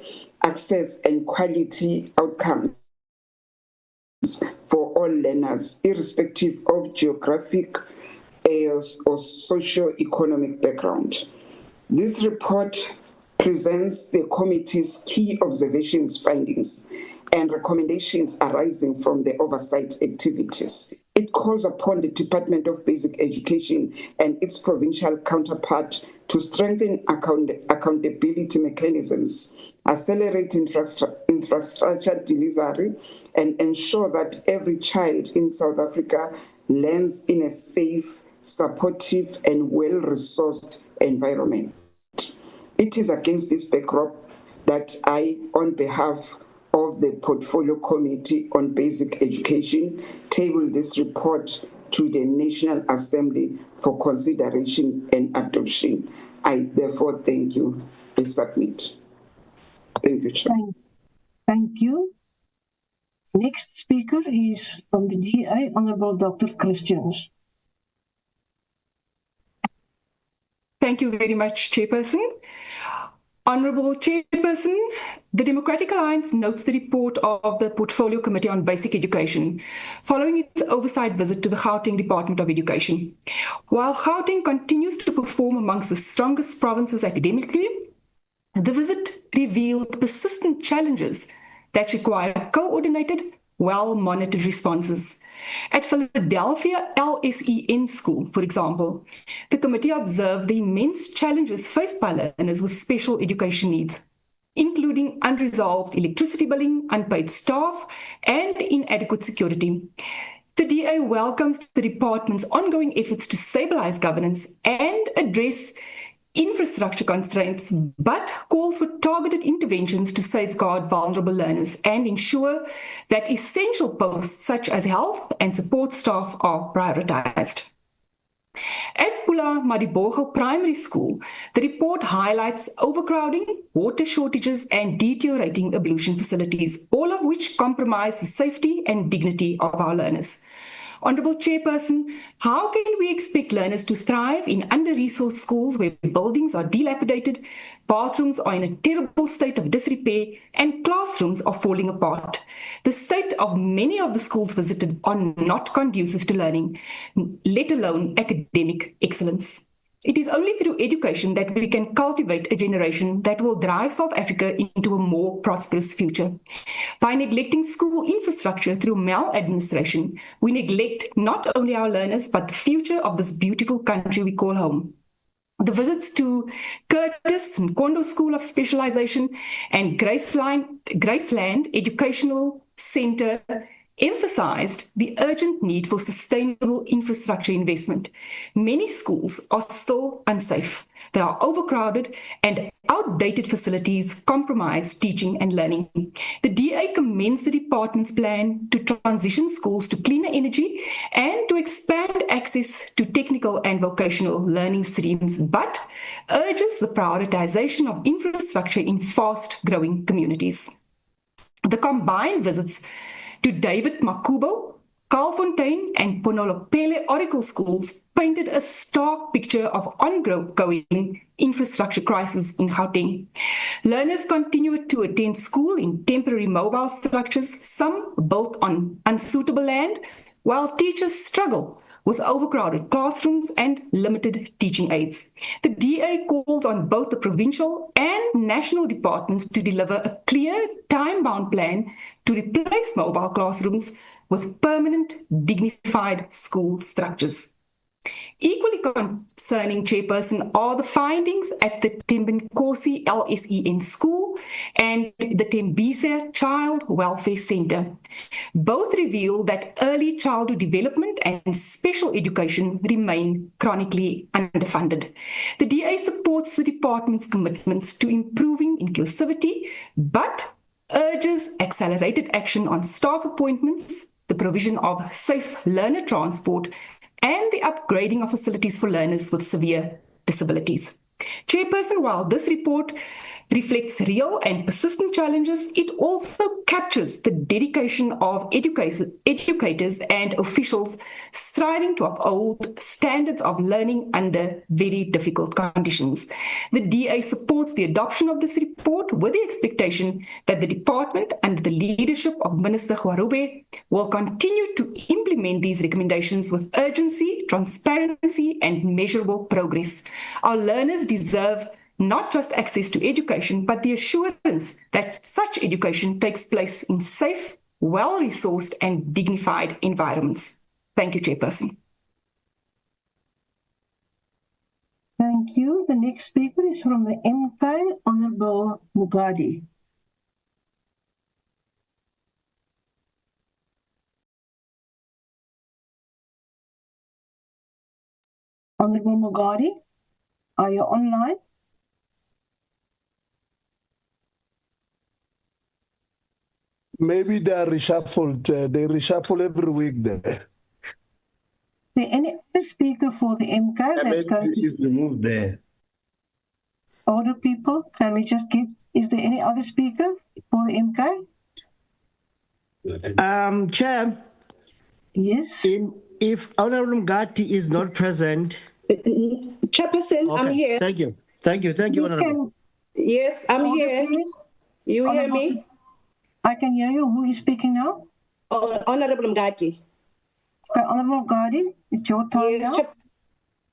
access and quality outcomes for all learners, irrespective of geographic or socio-economic background. This report presents the committee's key observations, findings, and recommendations arising from the oversight activities. It calls upon the Department of Basic Education and its provincial counterpart to strengthen accountability mechanisms, accelerate infrastructure delivery, and ensure that every child in South Africa learns in a safe, supportive, and well-resourced environment. It is against this backdrop that I, on behalf of the Portfolio Committee on Basic Education, table this report to the National Assembly for consideration and adoption. I therefore thank you. I submit. Thank you, Chair. Thank you. Next speaker is from the DA, Honorable Dr. Christians. Thank you very much, Chairperson. Honourable Chairperson, the Democratic Alliance notes the report of the Portfolio Committee on Basic Education following its oversight visit to the Gauteng Department of Education. While Gauteng continues to perform amongst the strongest provinces academically, the visit revealed persistent challenges that require coordinated, well-monitored responses. At Philadelphia LSEN School, for example, the committee observed the immense challenges faced by learners with special education needs, including unresolved electricity billing, unpaid staff, and inadequate security. The DA welcomes the department's ongoing efforts to stabilize governance and address infrastructure constraints, but calls for targeted interventions to safeguard vulnerable learners and ensure that essential posts such as health and support staff are prioritized. At Pula Madibogo Primary School, the report highlights overcrowding, water shortages, and deteriorating ablution facilities, all of which compromise the safety and dignity of our learners. Honourable Chairperson, how can we expect learners to thrive in under-resourced schools where buildings are dilapidated, bathrooms are in a terrible state of disrepair, and classrooms are falling apart? The state of many of the schools visited are not conducive to learning, let alone academic excellence. It is only through education that we can cultivate a generation that will drive South Africa into a more prosperous future. By neglecting school infrastructure through maladministration, we neglect not only our learners, but the future of this beautiful country we call home. The visits to Curtis and Kondo School of Specialization and Graceland Educational Center emphasized the urgent need for sustainable infrastructure investment. Many schools are still unsafe. They are overcrowded and outdated facilities compromise teaching and learning. The DA commends the department's plan to transition schools to cleaner energy and to expand access to technical and vocational learning streams, but urges the prioritization of infrastructure in fast-growing communities. The combined visits to David Makubo, Kaalfontein and Ponolopele Oracle schools painted a stark picture of ongoing infrastructure crisis in Gauteng. Learners continue to attend school in temporary mobile structures, some built on unsuitable land, while teachers struggle with overcrowded classrooms and limited teaching aids. The DA calls on both the provincial and national departments to deliver a clear, time-bound plan to replace mobile classrooms with permanent, dignified school structures. Equally concerning, Chairperson, are the findings at the Tembinkosi LSEN school and the Tembisa Child Welfare Center. Both reveal that early childhood development and special education remain chronically underfunded. The DA supports the department's commitments to improving inclusivity, but urges accelerated action on staff appointments, the provision of safe learner transport, and the upgrading of facilities for learners with severe disabilities. Chairperson, while this report reflects real and persistent challenges, it also captures the dedication of educators and officials striving to uphold standards of learning under very difficult conditions. The DA supports the adoption of this report with the expectation that the department, under the leadership of Minister Gwarube, will continue to implement these recommendations with urgency, transparency, and measurable progress. Our learners deserve not just access to education, but the assurance that such education takes place in safe, well-resourced, and dignified environments. Thank you, Chairperson. Thank you. The next speaker is from the MK, Honorable Mugadi. Honorable Mugadi, are you online? Maybe they are reshuffled. They reshuffle every week there. Is there any other speaker for the MK that's going to... It's removed there. Order, people, can we just get... Is there any other speaker for the MK? Chair. Yes. If Honorable Mgati is not present... Chairperson, okay. I'm here. Thank you. Thank you. Thank you, Honorable. Yes, I'm here. Please. You hear me? I can hear you. Who is speaking now? Honorable Mgati. Okay, Honorable Mgati, it's your turn now.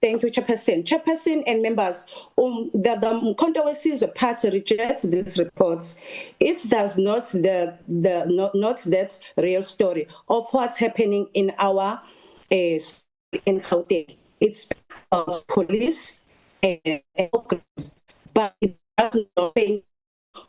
Thank you, Chairperson. Chairperson and members, the Mkhonto Party rejects these reports. It does not not that real story of what's happening in our in Gauteng. It's about police and but it does not pay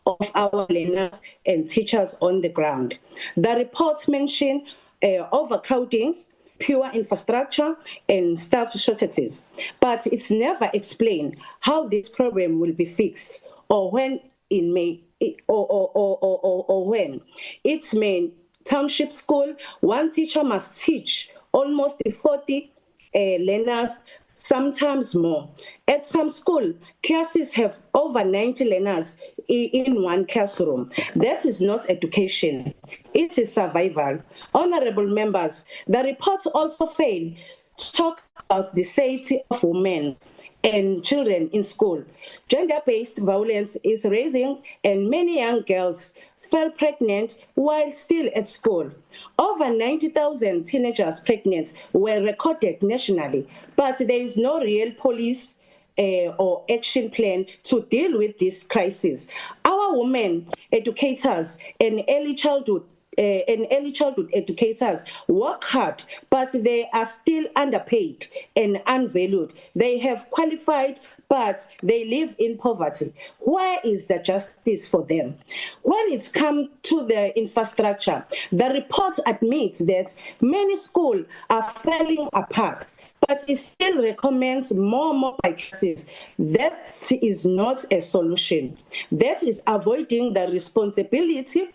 of our learners and teachers on the ground. The reports mention overcrowding, poor infrastructure, and staff shortages, but it's never explained how this problem will be fixed or when it may, or when. Its main township school, one teacher must teach almost 40 learners, sometimes more. At some school, classes have over 90 learners in one classroom. That is not education. It is survival. Honorable members, the reports also fail to talk about the safety of women and children in school. Gender-based violence is rising, and many young girls fell pregnant while still at school. Over 90,000 teenagers pregnant were recorded nationally, but there is no real police or action plan to deal with this crisis. Our women, educators, and early childhood and early childhood educators work hard, but they are still underpaid and unvalued. They have qualified, but they live in poverty. Where is the justice for them? When it's come to the infrastructure, the report admits that many schools are falling apart, but it still recommends more mobile classes. That is not a solution. That is avoiding the responsibility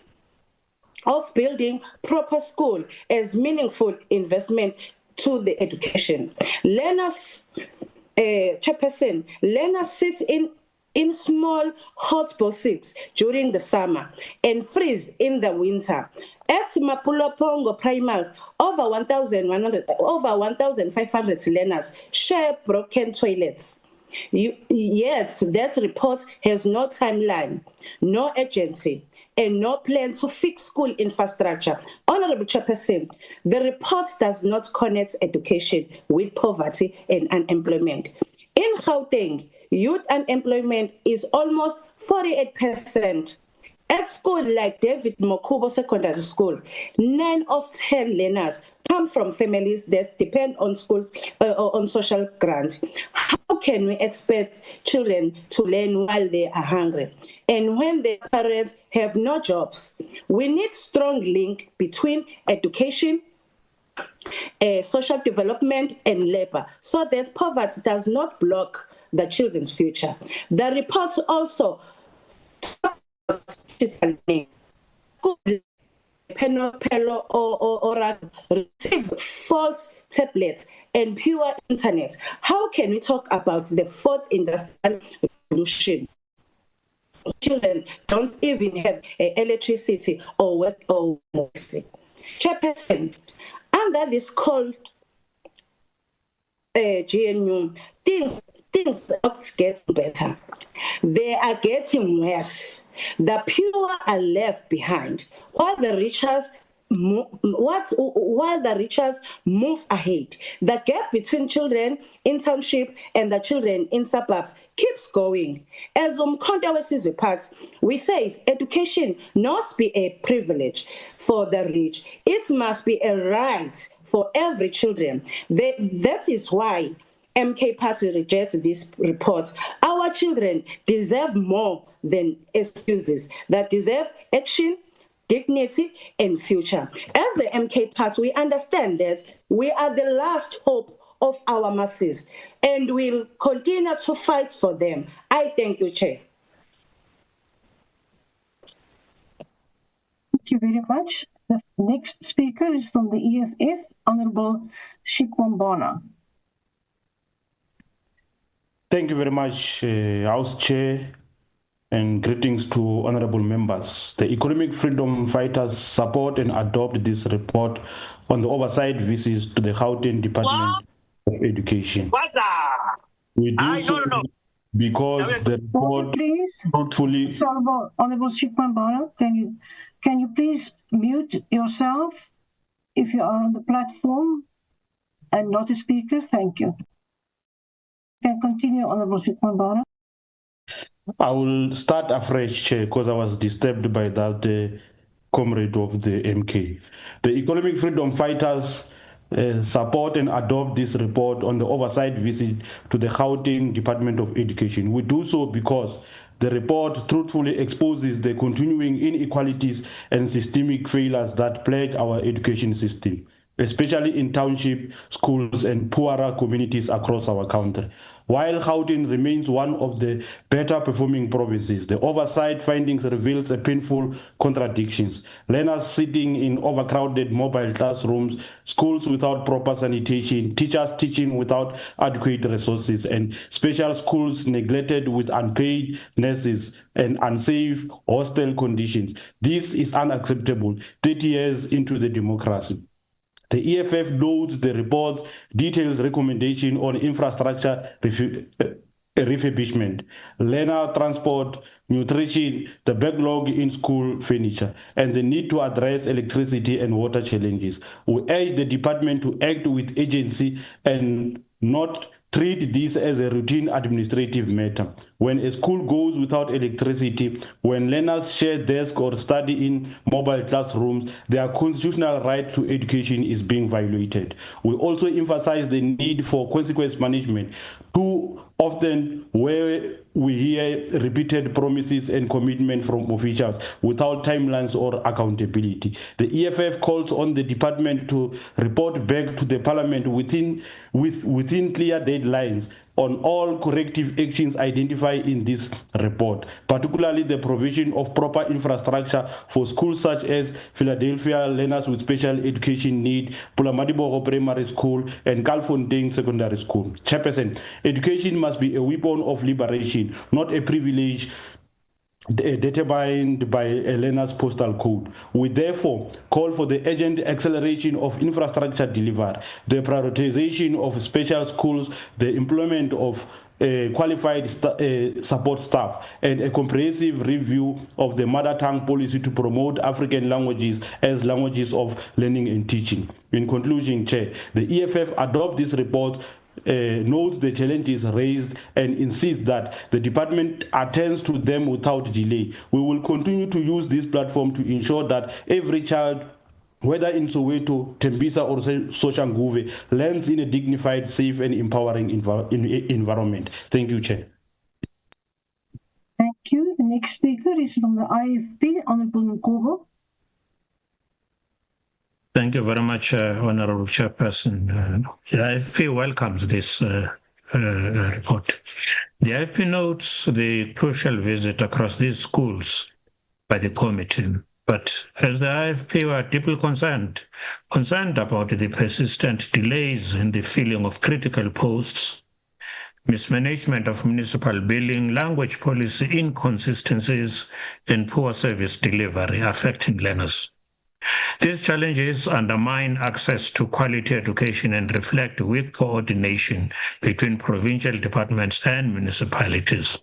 of building proper school as meaningful investment to the education. Learners, Chairperson, learners sit in small hot boxes during the summer and freeze in the winter. At Mapulopongo primaries, over 1,500 learners share broken toilets. Yet that report has no timeline, no agency, and no plan to fix school infrastructure. Honorable Chairperson, the report does not connect education with poverty and unemployment. In Gauteng, youth unemployment is almost 48%. At school like David Mokubo Secondary School, 9 of 10 learners come from families that depend on school on social grant. How can we expect children to learn while they are hungry? And when their parents have no jobs, we need strong link between education, social development, and labor, so that poverty does not block the children's future. The report also or receive false tablets and pure internet. How can we talk about the fourth industrial revolution? Children don't even have electricity or work or moving. Chairperson, under this called GNU, things not get better. They are getting worse. The poor are left behind, while the richest move ahead. The gap between children in township and the children in suburbs keeps going. As Umkhonto report, we say education must be a privilege for the rich. It must be a right for every children. That is why MK Party rejects this report. Our children deserve more than excuses. That deserve action, dignity, and future. As the MK Party, we understand that we are the last hope of our masses, and we'll continue to fight for them. I thank you, Chair. Thank you very much. The next speaker is from the EFF, Honorable Shikwambana. Thank you very much, House Chair, and greetings to honorable members. The Economic Freedom Fighters support and adopt this report on the oversight visits to the Gauteng Department of Education. We do so because the report thoughtfully... Honorable Shikwambana, can you please mute yourself if you are on the platform and not a speaker? Thank you. Can continue, Honorable Shikwambana. I will start afresh, Chair, because I was disturbed by that comrade of the MK. The Economic Freedom Fighters support and adopt this report on the oversight visit to the Gauteng Department of Education. We do so because the report truthfully exposes the continuing inequalities and systemic failures that plague our education system, especially in township schools and poorer communities across our country. While Gauteng remains one of the better performing provinces, the oversight findings reveals a painful contradictions. Learners sitting in overcrowded mobile classrooms, schools without proper sanitation, teachers teaching without adequate resources, and special schools neglected with unpaid nurses and unsafe hostel conditions. This is unacceptable 30 years into the democracy. The EFF notes the report's detailed recommendation on infrastructure refurbishment, learner transport, nutrition, the backlog in school furniture, and the need to address electricity and water challenges. We urge the department to act with agency and not treat this as a routine administrative matter. When a school goes without electricity, when learners share desks or study in mobile classrooms, their constitutional right to education is being violated. We also emphasize the need for consequence management. Too often, where we hear repeated promises and commitment from officials without timelines or accountability. The EFF calls on the department to report back to the parliament within clear deadlines on all corrective actions identified in this report, particularly the provision of proper infrastructure for schools such as Philadelphia Learners with Special Education Need, Pulamadibogo Primary School, and Kalfontein Secondary School. Chairperson, education must be a weapon of liberation, not a privilege determined by a learner's postal code. We therefore call for the urgent acceleration of infrastructure delivery, the prioritization of special schools, the employment of qualified support staff, and a comprehensive review of the mother tongue policy to promote African languages as languages of learning and teaching. In conclusion, Chair, the EFF adopt this report, notes the challenges raised, and insists that the department attends to them without delay. We will continue to use this platform to ensure that every child, whether in Soweto, Tembisa, or Soshanguve, learns in a dignified, safe, and empowering environment. Thank you, Chair. Thank you. The next speaker is from the IFP, Honorable Nkobo. Thank you very much, Honorable Chairperson. The IFP welcomes this report. The IFP notes the crucial visit across these schools by the committee, but as the IFP, we are deeply concerned about the persistent delays in the filling of critical posts, mismanagement of municipal billing, language policy inconsistencies, and poor service delivery affecting learners. These challenges undermine access to quality education and reflect weak coordination between provincial departments and municipalities.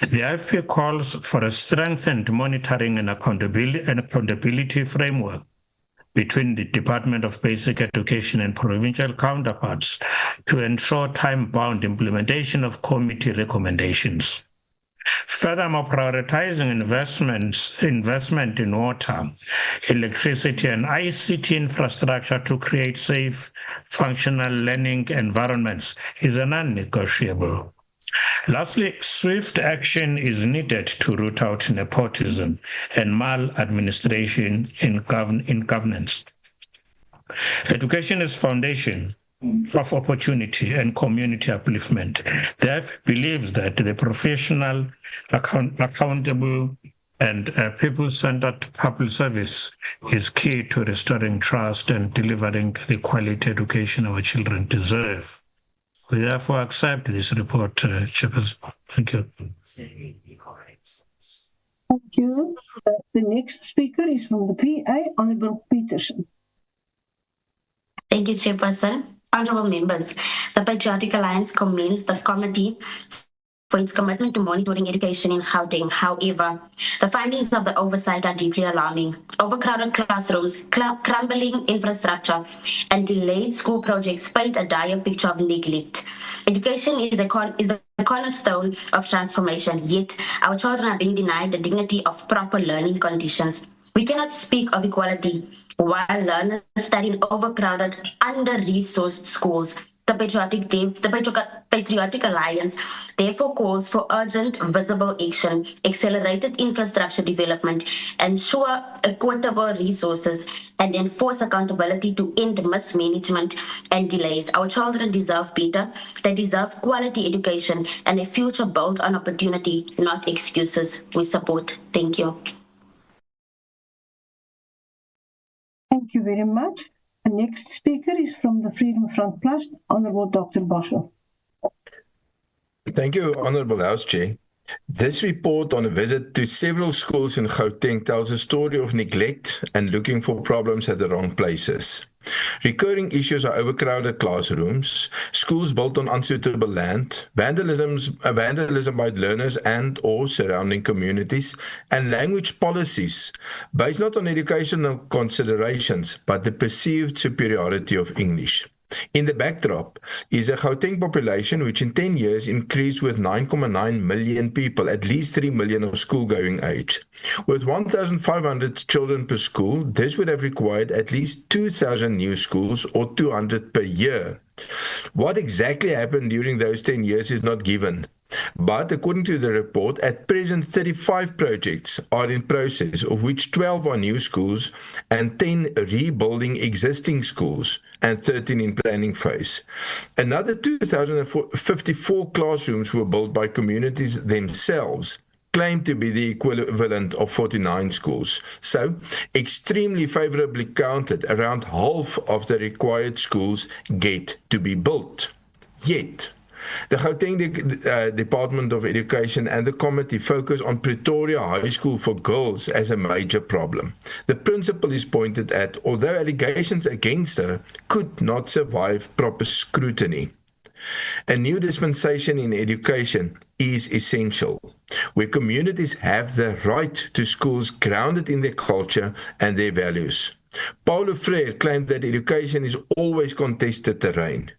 The IFP calls for a strengthened monitoring and accountability framework between the Department of Basic Education and provincial counterparts to ensure time-bound implementation of committee recommendations. Furthermore, prioritizing investment in water, electricity, and ICT infrastructure to create safe, functional learning environments is a non-negotiable. Lastly, swift action is needed to root out nepotism and maladministration in governance. Education is foundation of opportunity and community upliftment. Therefore, believes that the professional, accountable, and people-centered public service is key to restoring trust and delivering the quality education our children deserve. We therefore accept this report, Chairperson. Thank you. Thank you. The next speaker is from the PA, Honorable Peterson. Thank you, Chairperson. Honorable members, the Patriotic Alliance commends the committee for its commitment to monitoring education in Gauteng. However, the findings of the oversight are deeply alarming. Overcrowded classrooms, crumbling infrastructure, and delayed school projects paint a dire picture of neglect. Education is the cornerstone of transformation, yet our children are being denied the dignity of proper learning conditions. We cannot speak of equality while learners study in overcrowded, under-resourced schools. The Patriotic Alliance therefore calls for urgent, visible action, accelerated infrastructure development, ensure equitable resources, and enforce accountability to end mismanagement and delays. Our children deserve better. They deserve quality education and a future built on opportunity, not excuses. We support. Thank you. Thank you very much. The next speaker is from the Freedom Front Plus, Honorable Dr. Boshoff. Thank you, Honorable House Chair. This report on a visit to several schools in Gauteng tells a story of neglect and looking for problems at the wrong places. Recurring issues are overcrowded classrooms, schools built on unsuitable land, vandalism by learners and or surrounding communities, and language policies based not on educational considerations, but the perceived superiority of English. In the backdrop is a Gauteng population which in 10 years increased with 9.9 million people, at least 3 million of school-going age. With 1,500 children per school, this would have required at least 2,000 new schools, or 200 per year. What exactly happened during those 10 years is not given. But according to the report, at present 35 projects are in process, of which 12 are new schools and 10 rebuilding existing schools and 13 in planning phase. Another 2,054 classrooms were built by communities themselves, claimed to be the equivalent of 49 schools. So, extremely favorably counted, around half of the required schools get to be built. Yet, the Gauteng Department of Education and the committee focus on Pretoria High School for girls as a major problem. The principal is pointed at, although allegations against her could not survive proper scrutiny. A new dispensation in education is essential, where communities have the right to schools grounded in their culture and their values. Paulo Freire claimed that education is always contested terrain.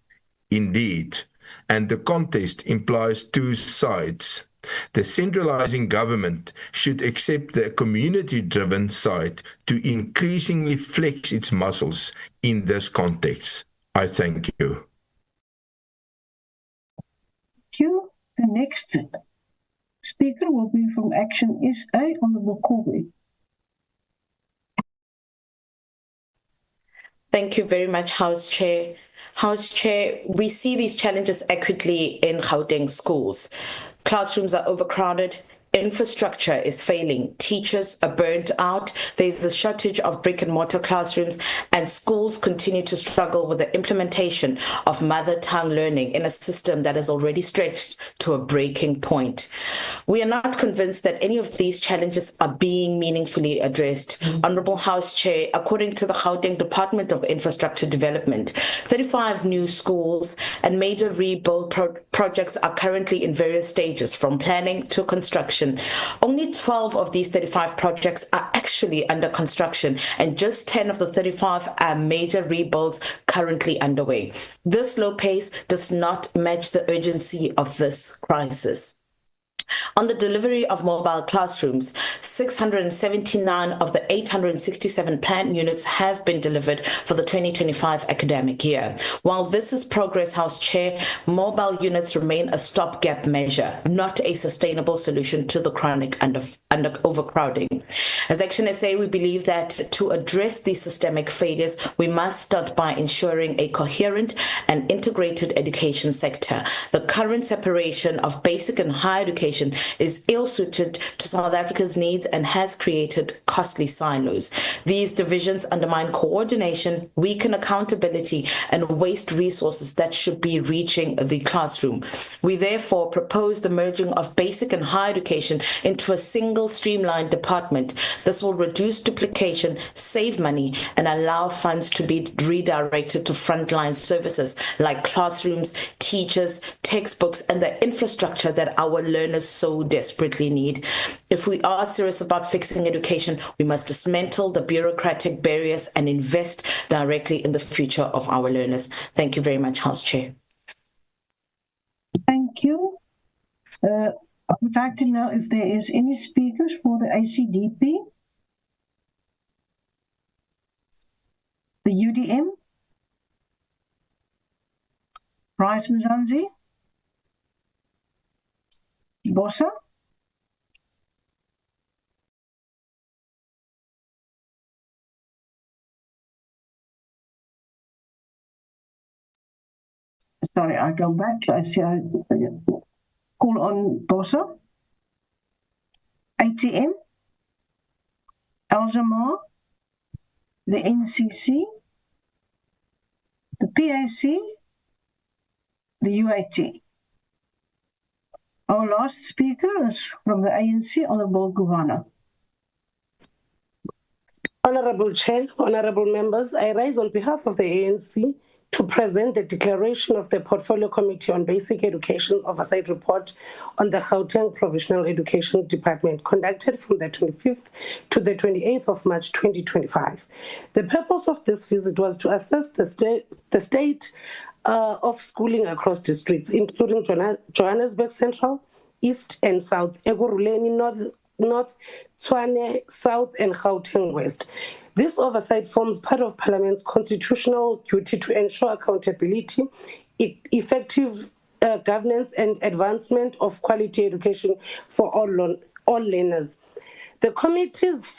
Indeed, and the contest implies two sides. The centralizing government should accept the community-driven side to increasingly flex its muscles in this context. I thank you. Thank you. The next speaker will be from Action SA, Honourable Kobe. Thank you very much, House Chair. House Chair, we see these challenges acutely in Gauteng schools. Classrooms are overcrowded, infrastructure is failing, teachers are burnt out, there's a shortage of brick and mortar classrooms, and schools continue to struggle with the implementation of mother tongue learning in a system that is already stretched to a breaking point. We are not convinced that any of these challenges are being meaningfully addressed. Honourable House Chair, according to the Gauteng Department of Infrastructure Development, 35 new schools and major rebuild projects are currently in various stages, from planning to construction. Only 12 of these 35 projects are actually under construction, and just 10 of the 35 are major rebuilds currently underway. This slow pace does not match the urgency of this crisis. On the delivery of mobile classrooms, 679 of the 867 planned units have been delivered for the 2025 academic year. While this is progress, House Chair, mobile units remain a stopgap measure, not a sustainable solution to the chronic overcrowding. As Action SA, we believe that to address these systemic failures, we must start by ensuring a coherent and integrated education sector. The current separation of basic and higher education is ill-suited to South Africa's needs and has created costly silos. These divisions undermine coordination, weaken accountability, and waste resources that should be reaching the classroom. We therefore propose the merging of basic and higher education into a single streamlined department. This will reduce duplication, save money, and allow funds to be redirected to frontline services like classrooms, teachers, textbooks, and the infrastructure that our learners so desperately need. If we are serious about fixing education, we must dismantle the bureaucratic barriers and invest directly in the future of our learners. Thank you very much, House Chair. Thank you. I would like to know if there is any speakers for the ACDP, the UDM, Bryce Mzansi, Bossa. Sorry, I go back. I see I call on Bossa, ATM, Alzamar, the NCC, the PAC, the UAT. Our last speaker is from the ANC, Honourable Guvana. Honourable Chair, honourable members, I rise on behalf of the ANC to present the declaration of the Portfolio Committee on Basic Education's Oversight Report on the Gauteng Provincial Education Department, conducted from the 25th to the 28th of March 2025. The purpose of this visit was to assess the state of schooling across districts, including Johannesburg Central, East and South, Ekurhuleni North, Tshwane South, and Gauteng West. This oversight forms part of Parliament's constitutional duty to ensure accountability, effective governance, and advancement of quality education for all learners. The committee's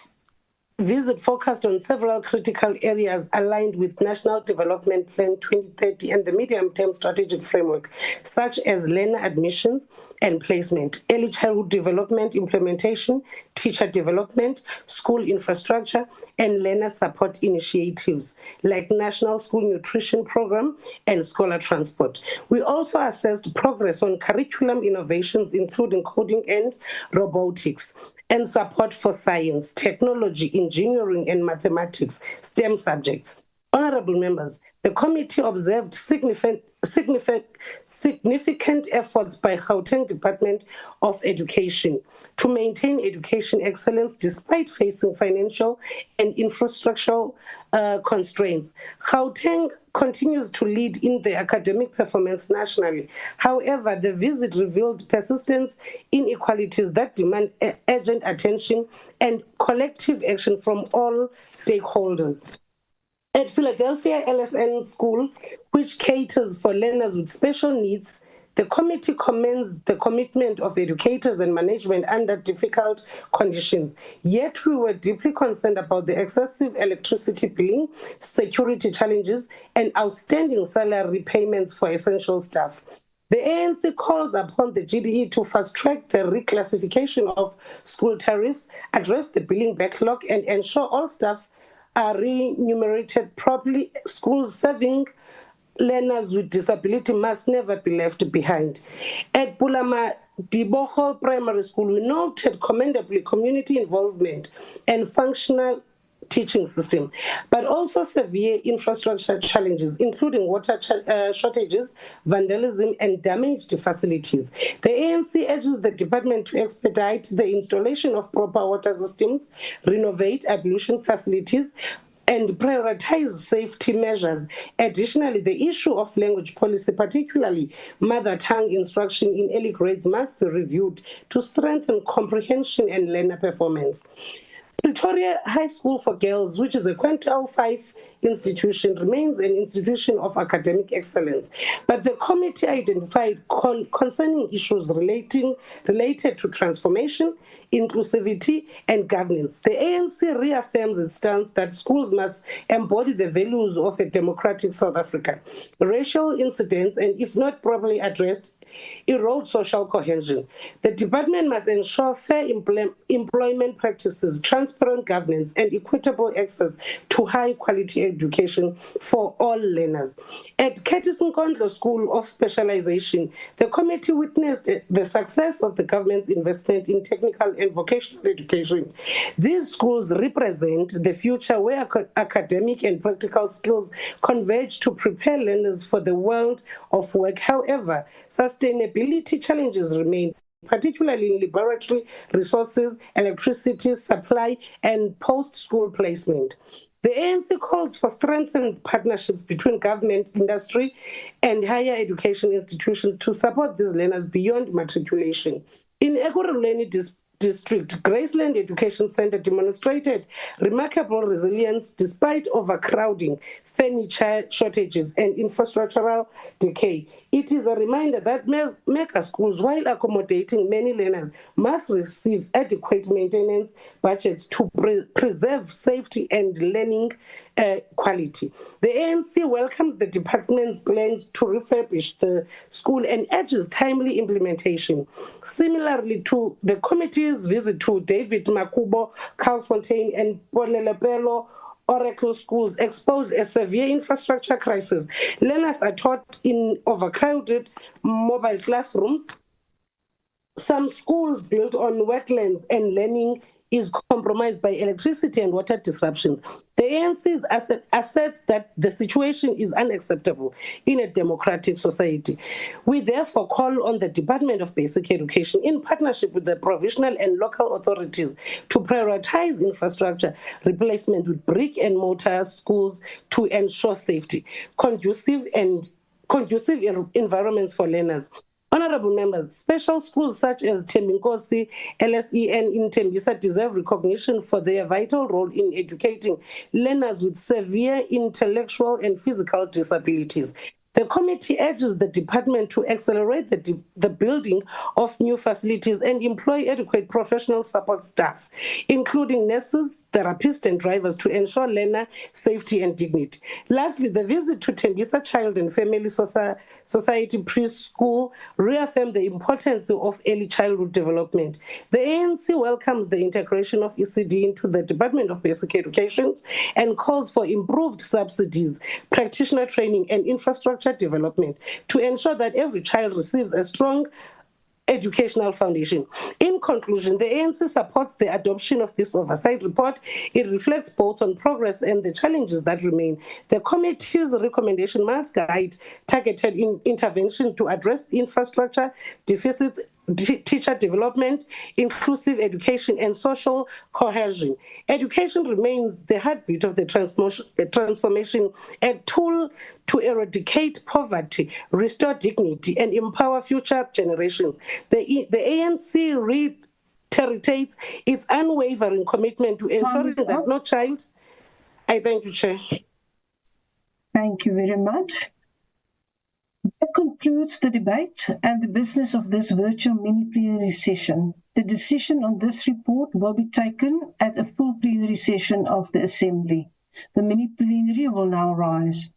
visit focused on several critical areas aligned with National Development Plan 2030 and the medium-term strategic framework, such as learner admissions and placement, early childhood development implementation, teacher development, school infrastructure, and learner support initiatives like National School Nutrition Program and Scholar Transport. We also assessed progress on curriculum innovations, including coding and robotics, and support for science, technology, engineering, and mathematics, STEM subjects. Honorable members, the committee observed significant efforts by Gauteng Department of Education to maintain education excellence despite facing financial and infrastructural constraints. Gauteng continues to lead in the academic performance nationally. However, the visit revealed persistent inequalities that demand urgent attention and collective action from all stakeholders. At Philadelphia LSN School, which caters for learners with special needs, the committee commends the commitment of educators and management under difficult conditions. Yet we were deeply concerned about the excessive electricity billing, security challenges, and outstanding salary payments for essential staff. The ANC calls upon the GDE to fast-track the reclassification of school tariffs, address the billing backlog, and ensure all staff are remunerated properly. Schools serving learners with disability must never be left behind. At Bulama Dibogo Primary School, we noted commendably community involvement and functional teaching system, but also severe infrastructure challenges, including water shortages, vandalism, and damaged facilities. The ANC urges the department to expedite the installation of proper water systems, renovate ablution facilities, and prioritize safety measures. Additionally, the issue of language policy, particularly mother tongue instruction in early grades, must be reviewed to strengthen comprehension and learner performance. Pretoria High School for Girls, which is a Quintile 5 institution, remains an institution of academic excellence. But the committee identified concerning issues related to transformation, inclusivity, and governance. The ANC reaffirms its stance that schools must embody the values of a democratic South Africa. Racial incidents, and if not properly addressed, erode social cohesion. The department must ensure fair employment practices, transparent governance, and equitable access to high-quality education for all learners. At Curtis Nkondlo School of Specialization, the committee witnessed the success of the government's investment in technical and vocational education. These schools represent the future where academic and practical skills converge to prepare learners for the world of work. However, sustainability challenges remain, particularly in laboratory resources, electricity supply, and post-school placement. The ANC calls for strengthened partnerships between government, industry, and higher education institutions to support these learners beyond matriculation. In Ekurhuleni District, Graceland Education Center demonstrated remarkable resilience despite overcrowding, furniture shortages, and infrastructural decay. It is a reminder that mega schools, while accommodating many learners, must receive adequate maintenance budgets to preserve safety and learning quality. The ANC welcomes the department's plans to refurbish the school and urges timely implementation. Similarly to the committee's visit to David Makubo, Calfontaine, and Ponelepelo Oracle schools exposed a severe infrastructure crisis. Learners are taught in overcrowded mobile classrooms. Some schools built on wetlands and learning is compromised by electricity and water disruptions. The ANC asserts that the situation is unacceptable in a democratic society. We therefore call on the Department of Basic Education, in partnership with the provincial and local authorities, to prioritize infrastructure replacement with brick and mortar schools to ensure safety, conducive environments for learners. Honorable members, special schools such as Tembinkosi, LSEN in Tembisa deserve recognition for their vital role in educating learners with severe intellectual and physical disabilities. The committee urges the department to accelerate the building of new facilities and employ adequate professional support staff, including nurses, therapists, and drivers, to ensure learner safety and dignity. Lastly, the visit to Tembisa Child and Family Society Preschool reaffirmed the importance of early childhood development. The ANC welcomes the integration of ECD into the Department of Basic Education and calls for improved subsidies, practitioner training, and infrastructure development to ensure that every child receives a strong educational foundation. In conclusion, the ANC supports the adoption of this oversight report. It reflects both on progress and the challenges that remain. The committee's recommendation must guide targeted intervention to address infrastructure deficits, teacher development, inclusive education, and social cohesion. Education remains the heartbeat of the transformation, a tool to eradicate poverty, restore dignity, and empower future generations. The ANC reiterates its unwavering commitment to ensuring that no child... I thank you, Chair. Thank you very much. That concludes the debate and the business of this virtual mini-plenary session. The decision on this report will be taken at a full plenary session of the Assembly. The mini-plenary will now rise.